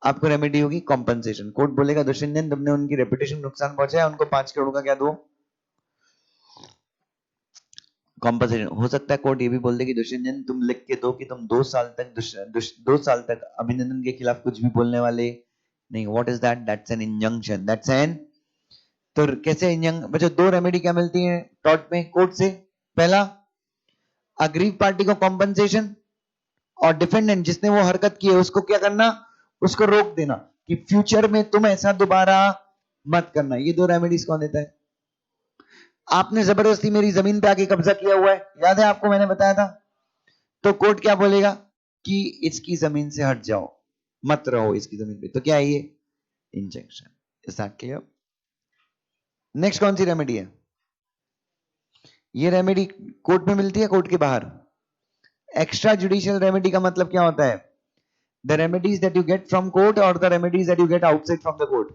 आपको रेमेडी होगी कॉम्पनसेशन। कोर्ट बोलेगा दुष्यंतन तुमने उनकी रेपुटेशन नुकसान पहुंचाया, उनको 5 करोड़ का क्या दो? कॉम्पनसेशन। हो सकता है कोर्ट ये भी बोल दे कि दुष्यंतन तुम लिख के दो कि तुम 2 साल तक 2 साल तक अभिनंदन के खिलाफ कुछ भी बोलने वाले नहीं। What is that? That's an injunction, that's an. तो कैसे इंजंक्शन? बच्चों दो रेमेडी क्या मिलती है टॉर्ट में कोर्ट से? पहला, अग्रीव पार्टी को कॉम्पनसेशन, और डिफेंडेंट जिसने वो हरकत की है उसको क्या करना? उसको रोक देना कि फ्यूचर में तुम ऐसा दोबारा मत करना। ये दो रेमेडीज कौन देता है? आपने जबरदस्ती मेरी जमीन पे आके कब्जा किया हुआ है, याद है आपको मैंने बताया था। तो कोर्ट क्या बोलेगा कि इसकी जमीन से हट जाओ, मत रहो इसकी जमीन पे। तो क्या है ये? Injection. Is that clear? Next कौन सी रेमेडी है? ये रेमेडी कोर्ट में मिलती है, कोर्ट के बाहर। एक्स्ट्रा जुडिशियल रेमेडी का मतलब क्या होता है? The remedies that you get from court और the remedies that you get outside from the court.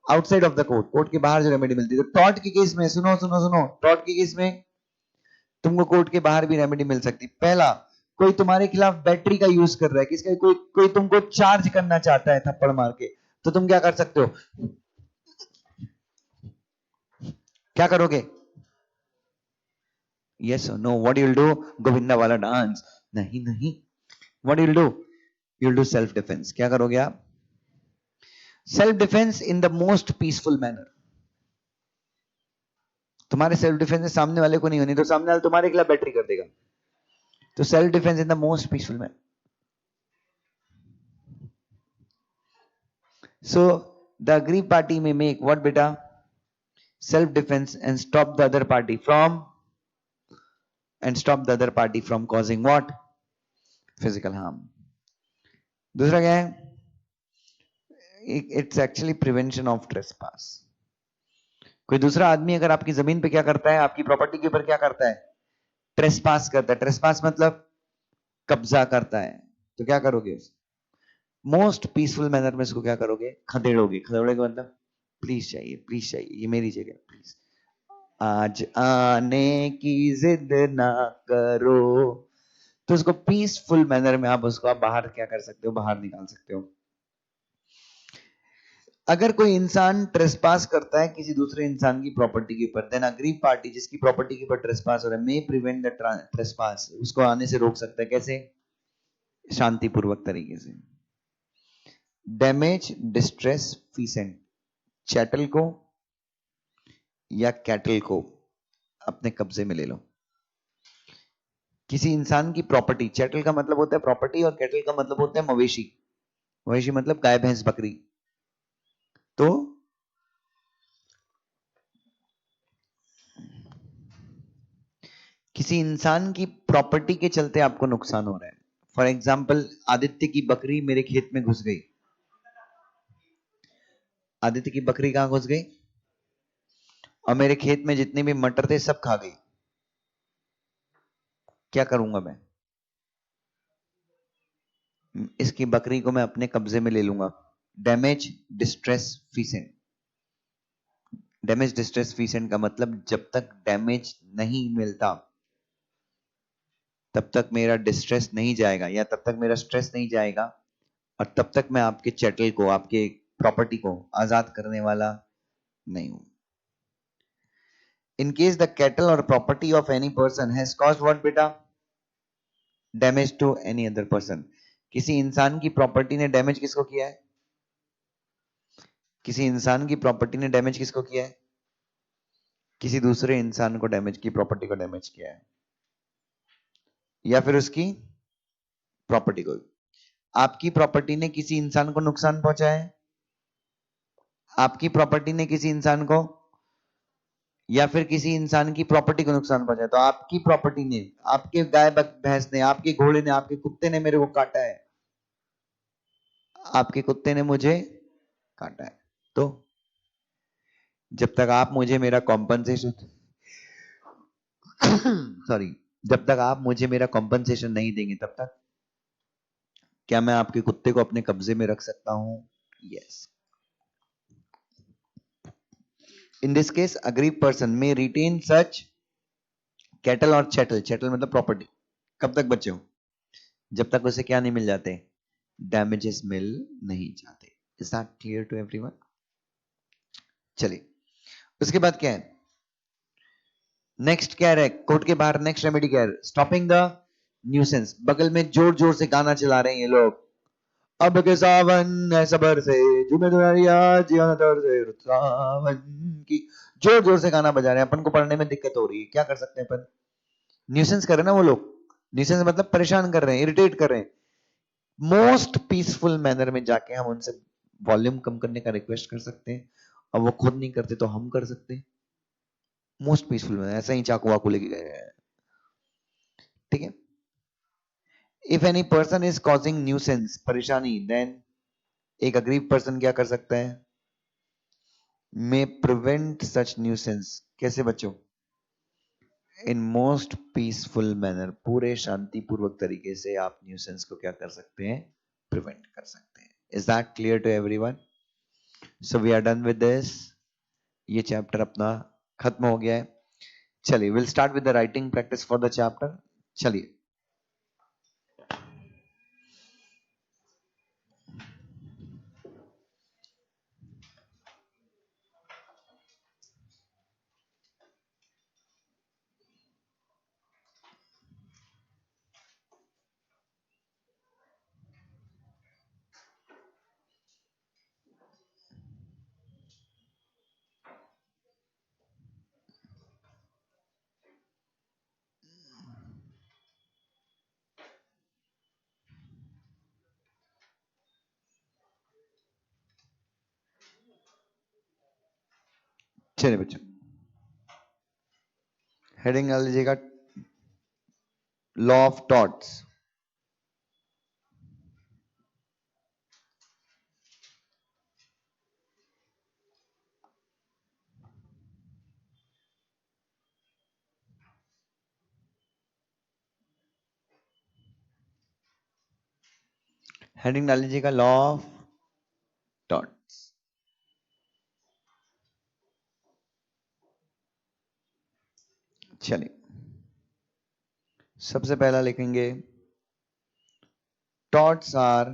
Outside of the court, court के बाहर जो रेमेडी मिलती है। तो टॉर्ट के केस में, सुनो सुनो सुनो, टॉर्ट के केस में तुमको कोर्ट के बाहर भी रेमेडी मिल सकती। पहला, कोई तुम्हारे खिलाफ बैटरी का यूज कर रहा है, किसका? कोई तुमको चार्ज करना चाहता है थप्पड़ मार के, तो तुम क्या कर सकते हो? क्या करोगे? यस और no? What you will do? Govinda वाला डांस? नहीं नहीं, what you will do? You will do self defence. क्या करोगे आप? Self defence in the most peaceful manner. तुम्हारे सेल्फ डिफेंस सामने वाले को नहीं होनी, तो सामने वाला तुम्हारे खिलाफ बैटरी कर देगा। तो self defence in the most peaceful manner. So the aggrieved party may make what beta? Self defense and stop the other party from causing what? Physical harm. दूसरा क्या है? It's actually prevention of trespass. कोई दूसरा आदमी अगर आपकी जमीन पे क्या करता है, आपकी प्रॉपर्टी के ऊपर क्या करता है? ट्रेसपास करता है। ट्रेसपास मतलब कब्जा करता है। तो क्या करोगे? मोस्ट पीसफुल मैनर में इसको क्या करोगे? खदेड़ोगे। खदेड़ोगे मतलब प्लीज चाहिए, प्लीज चाहिए, ये मेरी जगह, प्लीज आज आने की जिद ना करो। तो उसको पीसफुल मैनर में आप बाहर क्या कर सकते हो? बाहर निकाल सकते हो। अगर कोई इंसान ट्रेसपास करता है किसी दूसरे इंसान की प्रॉपर्टी के ऊपर, देन अग्रीव पार्टी जिसकी प्रॉपर्टी के ऊपर ट्रेसपास हो रहा है मे प्रिवेंट द ट्रेसपास, उसको आने से रोक सकता है। कैसे? शांतिपूर्वक तरीके से। डैमेज डिस्ट्रेस फीसेंट, चैटल को या कैटल को अपने कब्जे में ले लो। किसी इंसान की प्रॉपर्टी, चैटल का मतलब होता है प्रॉपर्टी और कैटल का मतलब होता है मवेशी। मवेशी मतलब गाय भैंस बकरी। तो किसी इंसान की प्रॉपर्टी के चलते आपको नुकसान हो रहा है। फॉर एग्जाम्पल, आदित्य की बकरी मेरे खेत में घुस गई। आदित्य की बकरी कहां घुस गई? और मेरे खेत में जितने भी मटर थे सब खा गई। क्या करूंगा मैं? इसकी बकरी को मैं अपने कब्जे में ले लूंगा। Damage distress feasant. Damage distress feasant का मतलब जब तक डैमेज नहीं मिलता तब तक मेरा डिस्ट्रेस नहीं जाएगा, या तब तक मेरा स्ट्रेस नहीं जाएगा, और तब तक मैं आपके चैटल को, आपके प्रॉपर्टी को आजाद करने वाला नहीं हूं। इन केस द कैटल और property of any person has caused what बेटा? Damage to any other person. किसी इंसान की प्रॉपर्टी ने डैमेज किसको किया है? किसी इंसान की प्रॉपर्टी ने डैमेज किसको किया है? किसी दूसरे इंसान को डैमेज की, प्रॉपर्टी को डैमेज किया है। या फिर उसकी प्रॉपर्टी को। आपकी प्रॉपर्टी ने किसी इंसान को नुकसान पहुंचाया है, आपकी प्रॉपर्टी ने किसी इंसान को या फिर किसी इंसान की प्रॉपर्टी को नुकसान पहुंचाया, तो आपकी प्रॉपर्टी ने, आपके गाय भैंस ने, आपके घोड़े ने, आपके कुत्ते ने मेरे को काटा है, आपके कुत्ते ने मुझे काटा है, तो जब तक आप मुझे मेरा कॉम्पनसेशन सॉरी, जब तक आप मुझे मेरा कॉम्पनसेशन नहीं देंगे तब तक क्या मैं आपके कुत्ते को अपने कब्जे में रख सकता हूं? Yes. In this case aggrieved person में रिटेन सच कैटल और चैटल, चैटल मतलब प्रॉपर्टी, कब तक बचे हो? जब तक उसे क्या नहीं मिल जाते, डैमेजेस मिल नहीं जाते। Is that clear to everyone? चलिए उसके बाद क्या है, नेक्स्ट क्या है कोर्ट के बाहर, नेक्स्ट रेमेडी क्या है, स्टॉपिंग द न्यूसेंस। बगल में जोर जोर से गाना चला रहे हैं ये लोग, अब के सावन है सबर से, जुमे दुनिया जिया दर से सावन की, जोर जोर से गाना बजा रहे हैं, अपन को पढ़ने में दिक्कत हो रही है, क्या कर सकते हैं अपन? न्यूसेंस कर रहे हैं ना वो लोग, न्यूसेंस मतलब परेशान कर रहे हैं, इरिटेट कर रहे हैं। मोस्ट पीसफुल मैनर में जाके हम उनसे वॉल्यूम कम करने का रिक्वेस्ट कर सकते हैं, और वो खुद नहीं करते तो हम कर सकते हैं। मोस्ट पीसफुल मैनर, ऐसा ही चाकू वाकू लेके गए, ठीक है। If any person is causing nuisance, परेशानी, देन एक अग्रीव पर्सन क्या कर सकता है, मे प्रिवेंट सच न्यूसेंस। कैसे बच्चों? इन मोस्ट पीसफुल मैनर, पूरे शांतिपूर्वक तरीके से आप न्यूसेंस को क्या कर सकते हैं, प्रिवेंट कर सकते हैं। Is that clear to everyone? So we are done with this, ये चैप्टर अपना खत्म हो गया है। चलिए will start with the writing practice for the chapter. चलिए चलिए बच्चों, हेडिंग डाल लीजिएगा, लॉ ऑफ टॉट्स। हेडिंग डाल लीजिएगा, लॉ ऑफ टॉट्स। चलिए सबसे पहला लिखेंगे, टॉट्स आर